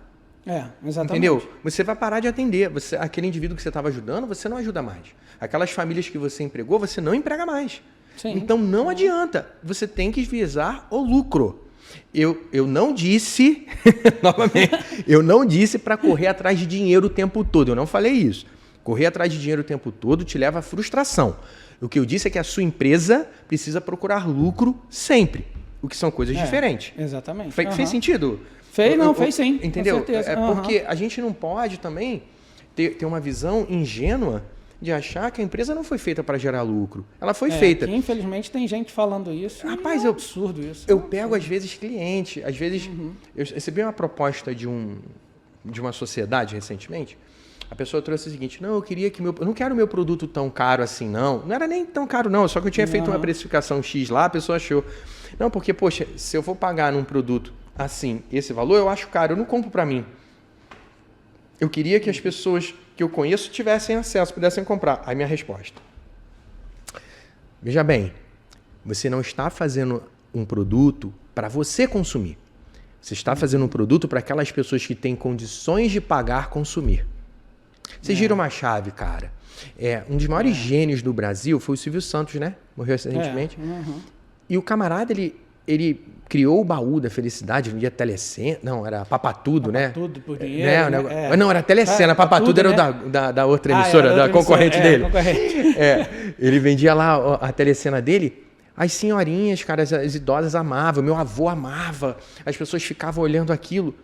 Exatamente. Entendeu? Você vai parar de atender. Aquele indivíduo que você estava ajudando, você não ajuda mais. Aquelas famílias que você empregou, você não emprega mais. Sim. Então não adianta. Você tem que visar o lucro. Eu não disse, novamente, eu não disse para correr atrás de dinheiro o tempo todo. Eu não falei isso. Correr atrás de dinheiro o tempo todo te leva à frustração. O que eu disse é que a sua empresa precisa procurar lucro sempre. O que são coisas diferentes. Exatamente. Fez sentido? Fez sim. Entendeu? Com certeza. Porque a gente não pode também ter uma visão ingênua de achar que a empresa não foi feita para gerar lucro. Ela foi feita. Que, infelizmente tem gente falando isso. Rapaz, é um absurdo isso. Eu pego às vezes cliente, às vezes eu recebi uma proposta de uma sociedade recentemente. A pessoa trouxe o seguinte: não, eu queria que eu não quero meu produto tão caro assim, não. Não era nem tão caro, não. Só que eu tinha feito uma precificação X lá, a pessoa achou. Não, porque, poxa, se eu for pagar num produto assim, esse valor, eu acho caro, eu não compro para mim. Eu queria que as pessoas que eu conheço tivessem acesso, pudessem comprar. Aí minha resposta: veja bem, você não está fazendo um produto para você consumir. Você está fazendo um produto para aquelas pessoas que têm condições de pagar, consumir. Você gira uma chave, cara. Um dos maiores gênios do Brasil foi o Silvio Santos, né? Morreu recentemente. E o camarada, ele criou o baú da felicidade, vendia telecena. Não, era Papatudo, né? Papatudo por dinheiro. Não, era telecena. Papatudo era o da outra emissora, da concorrente dele. Ele vendia lá a telecena dele. As senhorinhas, cara, as idosas amavam. Meu avô amava. As pessoas ficavam olhando aquilo.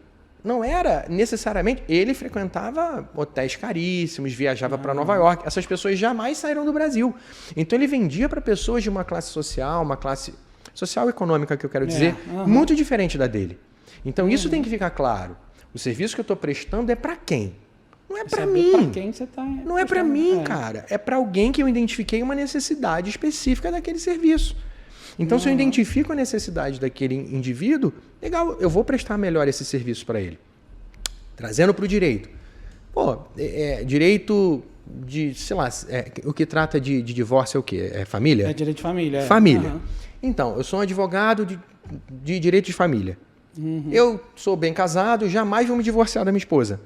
Não era necessariamente... Ele frequentava hotéis caríssimos, viajava para Nova York. Essas pessoas jamais saíram do Brasil. Então, ele vendia para pessoas de uma classe social, econômica, que eu quero dizer, muito diferente da dele. Então, isso tem que ficar claro. O serviço que eu estou prestando é para quem? Não é para mim. Para quem você está... Não é para mim, cara. É para alguém que eu identifiquei uma necessidade específica daquele serviço. Então, se eu identifico a necessidade daquele indivíduo, legal, eu vou prestar melhor esse serviço para ele. Trazendo para o direito. Direito de, sei lá, o que trata de divórcio é o quê? É família? É direito de família. Família. Então, eu sou um advogado de direito de família. Eu sou bem casado, jamais vou me divorciar da minha esposa.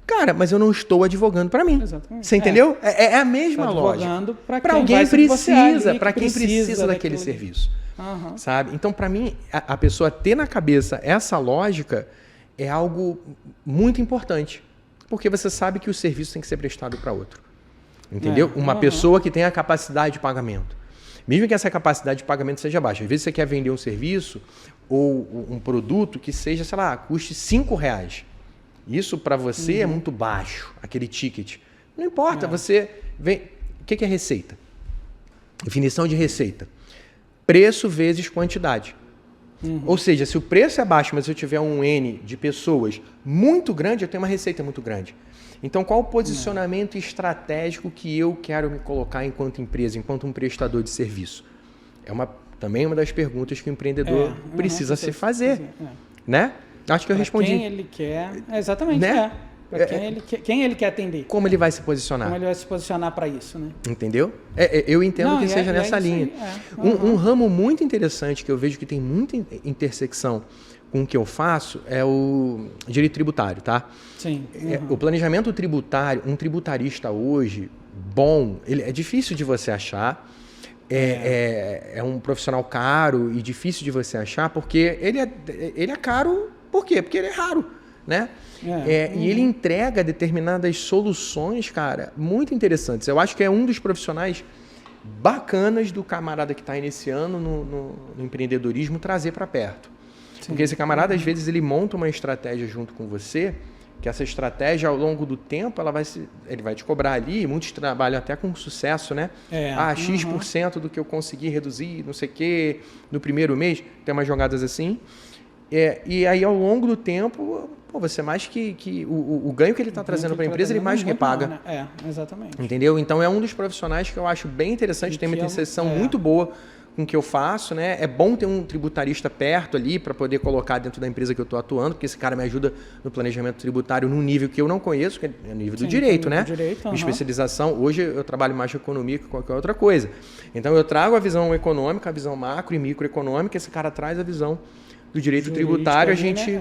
Cara, mas eu não estou advogando para mim. Exatamente. Você entendeu? É a mesma lógica. Para alguém precisa, para quem precisa daquele serviço. Sabe? Então, para mim, a pessoa ter na cabeça essa lógica é algo muito importante. Porque você sabe que o serviço tem que ser prestado para outro. Entendeu? Uma pessoa que tem a capacidade de pagamento. Mesmo que essa capacidade de pagamento seja baixa. Às vezes você quer vender um serviço ou um produto que seja, sei lá, custe R$5. Isso para você é muito baixo, aquele ticket. Não importa, você vem... O que é receita? Definição de receita. Preço vezes quantidade. Ou seja, se o preço é baixo, mas eu tiver um N de pessoas muito grande, eu tenho uma receita muito grande. Então, qual o posicionamento estratégico que eu quero me colocar enquanto empresa, enquanto um prestador de serviço? Também uma das perguntas que o empreendedor precisa se fazer. Né? Acho que eu respondi. Quem ele quer... Exatamente, né? Quem ele quer atender. Como ele vai se posicionar. Como ele vai se posicionar para isso, né? Entendeu? Eu entendo que seja nessa linha. Um ramo muito interessante que eu vejo que tem muita intersecção com o que eu faço é o direito tributário, tá? Sim. O planejamento tributário, um tributarista hoje, bom, ele é difícil de você achar. É um profissional caro e difícil de você achar, porque ele é caro, por quê? Porque ele é raro, né? E ele entrega determinadas soluções, cara, muito interessantes. Eu acho que é um dos profissionais bacanas do camarada que está iniciando no empreendedorismo trazer para perto. Sim. Porque esse camarada, às vezes, ele monta uma estratégia junto com você, que essa estratégia, ao longo do tempo, ele vai te cobrar ali, muitos trabalham até com sucesso, né? X% do que eu consegui reduzir, não sei o quê, no primeiro mês, tem umas jogadas assim. E aí, ao longo do tempo, você mais que o ganho que ele está trazendo para a empresa, ele mais que paga. Né? Exatamente. Entendeu? Então, é um dos profissionais que eu acho bem interessante, tem uma interseção muito boa com o que eu faço, né? É bom ter um tributarista perto ali para poder colocar dentro da empresa que eu estou atuando, porque esse cara me ajuda no planejamento tributário num nível que eu não conheço, que é o nível do direito, né? Direito, especialização. Hoje eu trabalho mais com economia que qualquer outra coisa. Então eu trago a visão econômica, a visão macro e microeconômica, esse cara traz a visão do direito tributário, a gente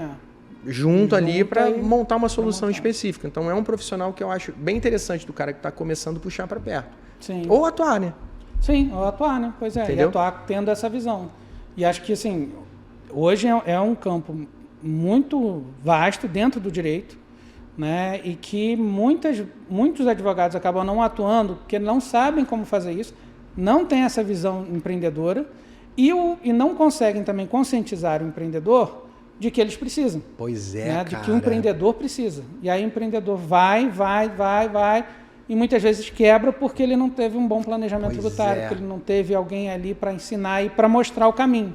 junto ali para montar uma solução específica. Então é um profissional que eu acho bem interessante do cara que está começando a puxar para perto. Sim. Ou atuar, né? Sim, ou atuar, né? Pois é, entendeu? E atuar tendo essa visão. E acho que, assim, hoje é um campo muito vasto dentro do direito, né? E que muitos advogados acabam não atuando porque não sabem como fazer isso, não têm essa visão empreendedora e não conseguem também conscientizar o empreendedor de que eles precisam. Pois é, né? De que o empreendedor precisa. E aí o empreendedor vai, e muitas vezes quebra porque ele não teve um bom planejamento tributário, porque ele não teve alguém ali para ensinar e para mostrar o caminho.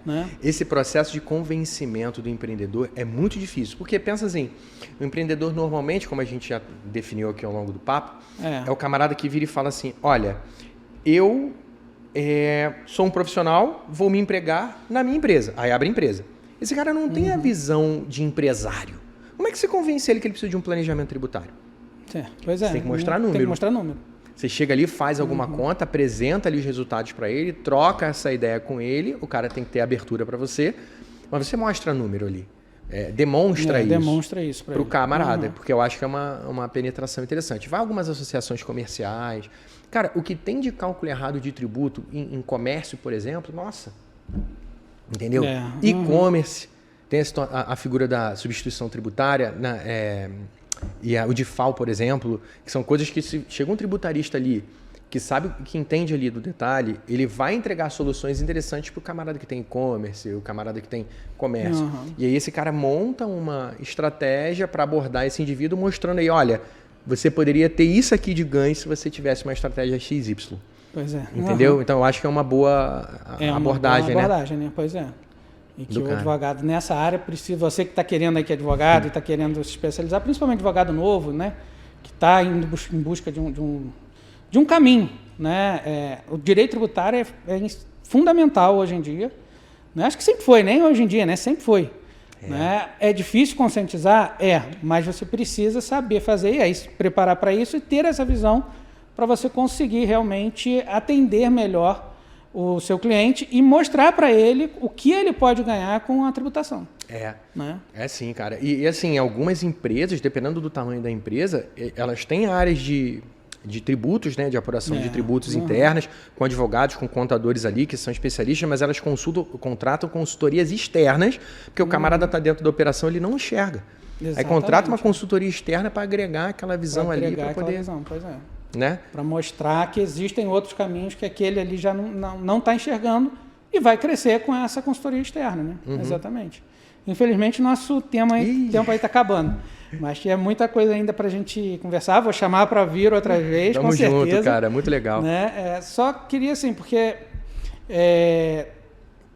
Né? Esse processo de convencimento do empreendedor é muito difícil, porque pensa assim, o empreendedor normalmente, como a gente já definiu aqui ao longo do papo, é o camarada que vira e fala assim, olha, eu sou um profissional, vou me empregar na minha empresa. Aí abre a empresa. Esse cara não tem a visão de empresário. Como é que você convence ele que ele precisa de um planejamento tributário? Pois é. Você tem que mostrar número. Tem que mostrar número. Você chega ali, faz alguma conta, apresenta ali os resultados para ele, troca essa ideia com ele, o cara tem que ter abertura para você, mas você mostra número ali. Demonstra isso para o camarada, porque eu acho que é uma penetração interessante. Vai algumas associações comerciais. Cara, o que tem de cálculo errado de tributo em comércio, por exemplo, nossa. Entendeu? E-commerce, tem a figura da substituição tributária, e o DIFAL, por exemplo, que são coisas que se chega um tributarista ali, que sabe, que entende ali do detalhe, ele vai entregar soluções interessantes para o camarada que tem e-commerce, o camarada que tem comércio. E aí esse cara monta uma estratégia para abordar esse indivíduo, mostrando aí, olha, você poderia ter isso aqui de ganho se você tivesse uma estratégia XY. Pois é. Entendeu? Então eu acho que é uma boa abordagem, né? Pois é. E que o advogado nessa área precisa, você que está querendo aí que é advogado e está querendo se especializar, principalmente advogado novo, né? Que está indo em busca de um caminho, né? O direito tributário é fundamental hoje em dia, né? Acho que sempre foi, nem hoje em dia, né? Sempre foi. Né? É difícil conscientizar? Mas você precisa saber fazer e aí se preparar para isso e ter essa visão para você conseguir realmente atender melhor o seu cliente e mostrar para ele o que ele pode ganhar com a tributação. Né? É sim, cara. E assim, algumas empresas, dependendo do tamanho da empresa, elas têm áreas de tributos, né, de apuração de tributos internas, com advogados, com contadores ali, que são especialistas, mas elas contratam consultorias externas, porque o camarada está dentro da operação, ele não enxerga. Exatamente. Aí contrata uma consultoria externa para agregar aquela visão ali, para poder... Né? Para mostrar que existem outros caminhos que aquele ali já não está enxergando e vai crescer com essa consultoria externa, né? Exatamente. Infelizmente, nosso tempo aí está acabando. Mas tinha muita coisa ainda para a gente conversar. Vou chamar para vir outra vez, Tamo com certeza. junto, cara. Muito legal. Né? Só queria, assim, porque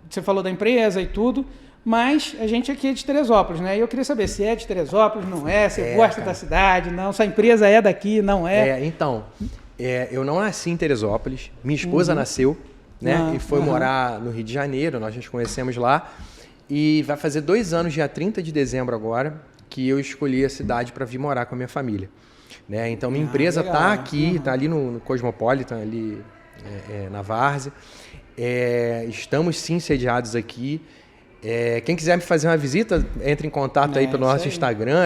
você falou da empresa e tudo, mas a gente aqui é de Teresópolis, né? E eu queria saber se é de Teresópolis, não é? Você gosta da cidade, não? Se a empresa é daqui, não é? Então, eu não nasci em Teresópolis. Minha esposa nasceu, né? E foi morar no Rio de Janeiro. Nós nos conhecemos lá. E vai fazer 2 anos, dia 30 de dezembro agora, que eu escolhi a cidade para vir morar com a minha família. Né? Então, minha empresa está aqui, está ali no Cosmopolitan, ali na Várzea. Estamos sim sediados aqui. Quem quiser me fazer uma visita, entre em contato aí pelo nosso Instagram.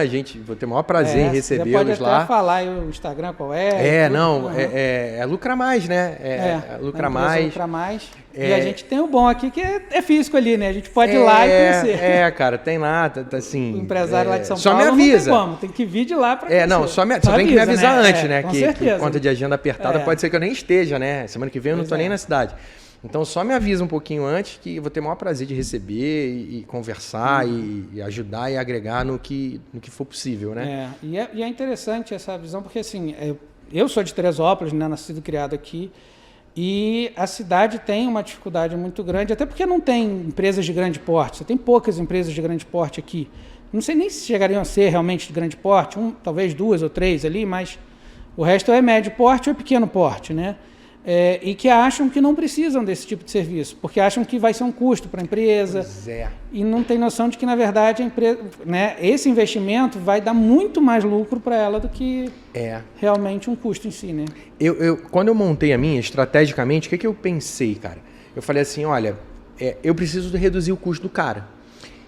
Vou ter o maior prazer em recebê-los lá. Pode até falar aí o Instagram qual é. É Lucra Mais, né? Lucra Mais. Lucra Mais. E a gente tem o bom aqui que é físico ali, né? A gente pode ir lá e conhecer. Cara, tem lá, assim... O empresário lá de São só Paulo me avisa. Não tem como, tem que vir de lá para conhecer. Só tem que me avisar antes, né? Com que certeza. Por conta de agenda apertada, pode ser que eu nem esteja, né? Semana que vem eu não estou nem na cidade. Então, só me avisa um pouquinho antes que eu vou ter o maior prazer de receber e conversar e ajudar e agregar no que for possível, né? E é interessante essa visão, porque assim, eu sou de Teresópolis, né, nascido e criado aqui, e a cidade tem uma dificuldade muito grande, até porque não tem empresas de grande porte, você tem poucas empresas de grande porte aqui. Não sei nem se chegariam a ser realmente de grande porte, talvez 2 ou 3 ali, mas o resto é médio porte ou é pequeno porte, né? E que acham que não precisam desse tipo de serviço, porque acham que vai ser um custo para a empresa. Pois é. E não tem noção de que, na verdade, a empresa, né, esse investimento vai dar muito mais lucro para ela do que realmente um custo em si, né? Quando eu montei a minha, estrategicamente, o que eu pensei, cara? Eu falei assim, olha, eu preciso reduzir o custo do cara.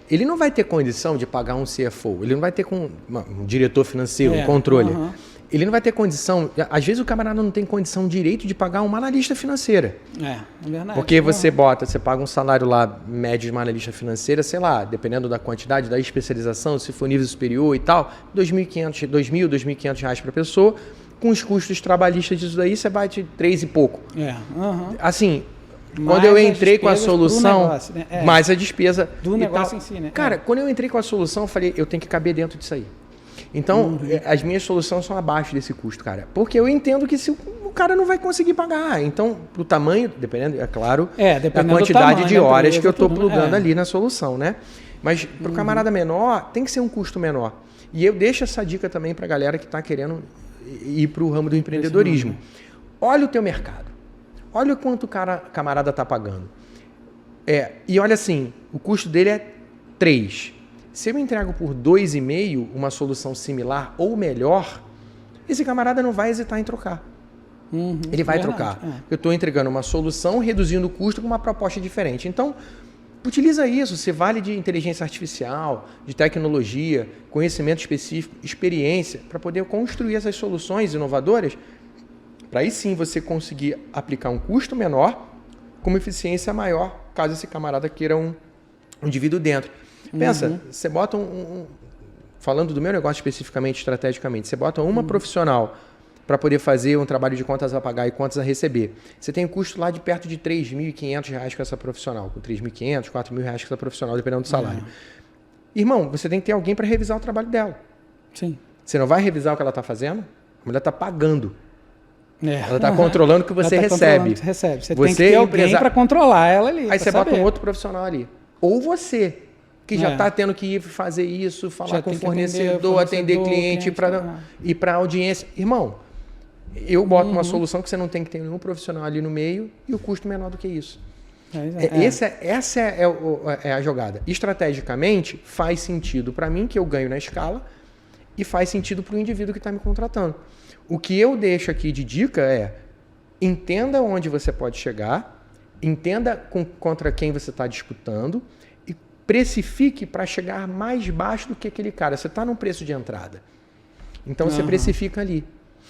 Ele não vai ter condição de pagar um CFO, ele não vai ter um diretor financeiro, um controle. Ele não vai ter condição... Às vezes o camarada não tem condição direito de pagar uma analista financeira. É verdade. Porque você paga um salário lá médio de uma analista financeira, sei lá, dependendo da quantidade, da especialização, se for nível superior e tal, R$2.500, R$2.500 para pessoa, com os custos trabalhistas disso daí, você bate 3 e pouco. Assim... Quando eu entrei com a solução, negócio, né? Mais a despesa do negócio em si, né? Cara, quando eu entrei com a solução, eu falei, eu tenho que caber dentro disso aí. Então, as minhas soluções são abaixo desse custo, cara. Porque eu entendo que se o cara não vai conseguir pagar. Então, o tamanho, dependendo, é claro, da quantidade de horas que eu estou plugando ali na solução, né? Mas para o camarada menor, tem que ser um custo menor. E eu deixo essa dica também para a galera que está querendo ir para o ramo do empreendedorismo. Olha o teu mercado. Olha o quanto o camarada está pagando. E olha assim, o custo dele é 3. Se eu entrego por 2,5 uma solução similar ou melhor, esse camarada não vai hesitar em trocar. Ele vai trocar. Eu estou entregando uma solução, reduzindo o custo com uma proposta diferente. Então, utiliza isso. Você vale de inteligência artificial, de tecnologia, conhecimento específico, experiência, para poder construir essas soluções inovadoras, para aí sim você conseguir aplicar um custo menor com uma eficiência maior, caso esse camarada queira um indivíduo dentro. Pensa, você bota falando do meu negócio especificamente, estrategicamente, você bota uma profissional para poder fazer um trabalho de contas a pagar e contas a receber. Você tem um custo lá de perto de R$3.500 com essa profissional, com R$3.500, R$4.000 com essa profissional, dependendo do salário. Irmão, você tem que ter alguém para revisar o trabalho dela. Sim. Você não vai revisar o que ela está fazendo? A mulher está pagando. Ela está controlando o que você recebe. Você tem que ter alguém para controlar ela ali. Aí você bota um outro profissional ali. Ou você, que já está tendo que ir fazer isso, falar com o fornecedor, atender cliente, ir para audiência. Irmão, eu boto uma solução que você não tem que ter nenhum profissional ali no meio e o custo menor do que isso. Essa é a jogada. Estrategicamente, faz sentido para mim, que eu ganho na escala, e faz sentido para o indivíduo que está me contratando. O que eu deixo aqui de dica é: entenda onde você pode chegar, entenda contra quem você está disputando e precifique para chegar mais baixo do que aquele cara. Você está num preço de entrada. Então você precifica ali.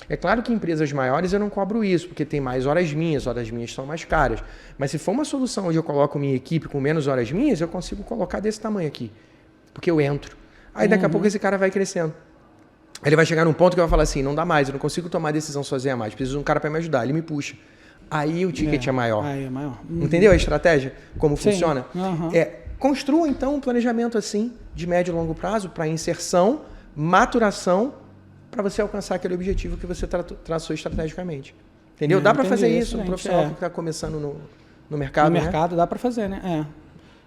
É claro que em empresas maiores eu não cobro isso, porque tem mais horas minhas são mais caras. Mas se for uma solução onde eu coloco minha equipe com menos horas minhas, eu consigo colocar desse tamanho aqui. Porque eu entro. Aí daqui a pouco esse cara vai crescendo. Ele vai chegar num ponto que vai falar assim, não dá mais, eu não consigo tomar decisão sozinha mais, preciso de um cara para me ajudar, ele me puxa. Aí o ticket é maior. Aí é maior. Entendeu a estratégia? Como funciona? Construa então um planejamento assim, de médio e longo prazo, para inserção, maturação para você alcançar aquele objetivo que você traçou estrategicamente. Entendeu? Dá para fazer isso, um profissional que está começando no mercado, no mercado dá para fazer, né?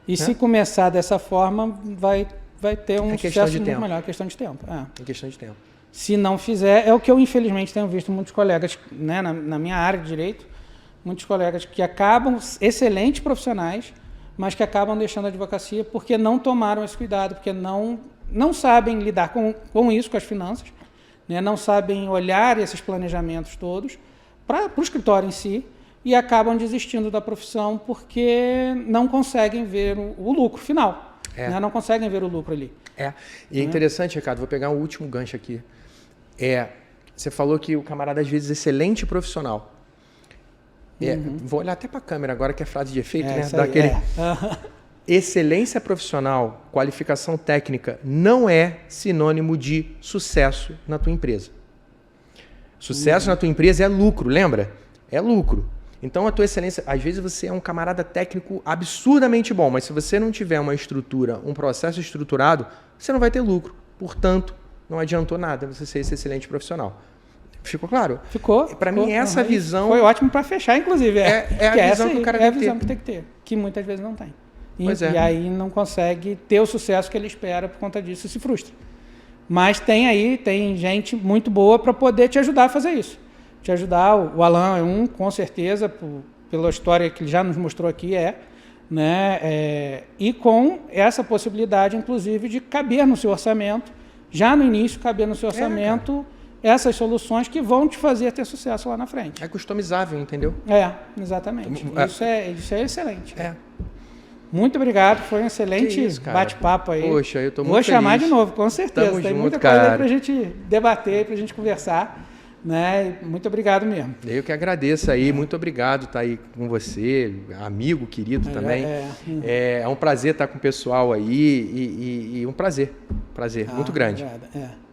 E se começar dessa forma, vai ter um sucesso muito melhor. É questão de tempo. É questão de tempo. Se não fizer, é o que eu infelizmente tenho visto muitos colegas, né, na minha área de direito, muitos colegas que acabam excelentes profissionais, mas que acabam deixando a advocacia porque não tomaram esse cuidado, porque não sabem lidar com isso, com as finanças, né, não sabem olhar esses planejamentos todos para o escritório em si e acabam desistindo da profissão porque não conseguem ver o lucro final, né, não conseguem ver o lucro ali. E é interessante, Ricardo, vou pegar um último gancho aqui. Você falou que o camarada, às vezes, é excelente profissional. Vou olhar até para a câmera agora, que é frase de efeito, né? Excelência profissional, qualificação técnica, não é sinônimo de sucesso na tua empresa. Sucesso na tua empresa é lucro, lembra? É lucro. Então, a tua excelência, às vezes você é um camarada técnico absurdamente bom, mas se você não tiver uma estrutura, um processo estruturado, você não vai ter lucro. Portanto, não adiantou nada você ser esse excelente profissional. Ficou claro? Ficou. Para mim, essa visão... Foi ótimo para fechar, inclusive. É a visão que o cara tem que ter. É a visão que tem que ter, que muitas vezes não tem. E aí não consegue ter o sucesso que ele espera por conta disso e se frustra. Mas tem gente muito boa para poder te ajudar a fazer isso. Te ajudar, o Alan com certeza, pela história que ele já nos mostrou aqui, né? E com essa possibilidade, inclusive, de caber no seu orçamento, já no início, caber no seu orçamento essas soluções que vão te fazer ter sucesso lá na frente. É customizável, entendeu? Exatamente. Isso é excelente. Muito obrigado, foi um excelente bate-papo aí. Poxa, eu estou muito feliz. Vou chamar de novo, com certeza. Tamo Tem junto, muita coisa aí para a gente debater, para a gente conversar. Né? Muito obrigado mesmo. Eu que agradeço aí, muito obrigado estar aí com você, amigo querido também. É um prazer estar com o pessoal aí e um prazer muito grande. Obrigado.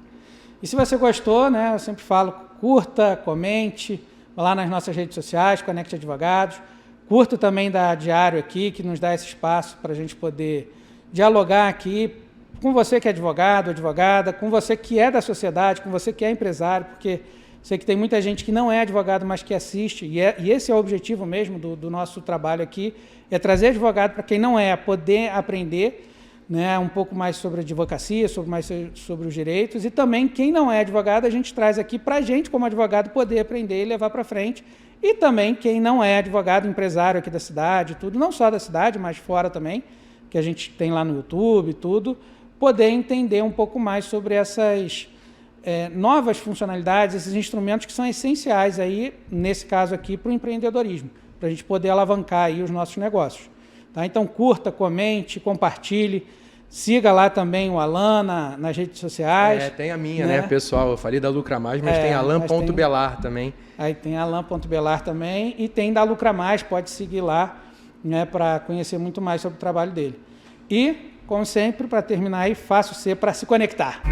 E se você gostou, né, eu sempre falo, curta, comente, vá lá nas nossas redes sociais, Conect Advogados, curta também da Diário aqui, que nos dá esse espaço para a gente poder dialogar aqui com você que é advogado, advogada, com você que é da sociedade, com você que é empresário, porque sei que tem muita gente que não é advogado, mas que assiste, e esse é o objetivo mesmo do nosso trabalho aqui, é trazer advogado para quem não é, poder aprender, né, um pouco mais sobre a advocacia, sobre os direitos, e também quem não é advogado, a gente traz aqui para a gente, como advogado, poder aprender e levar para frente, e também quem não é advogado, empresário aqui da cidade, tudo, não só da cidade, mas fora também, que a gente tem lá no YouTube, tudo, poder entender um pouco mais sobre essas novas funcionalidades, esses instrumentos que são essenciais aí, nesse caso aqui, para o empreendedorismo, para a gente poder alavancar aí os nossos negócios. Tá? Então, curta, comente, compartilhe, siga lá também o Alan nas redes sociais. Tem a minha, né, pessoal? Eu falei da Lucra Mais, mas tem Alan.belar também. Aí tem Alan.belar também e tem da Lucra Mais, pode seguir lá, né, para conhecer muito mais sobre o trabalho dele. E, como sempre, para terminar aí, faça o C para se conectar.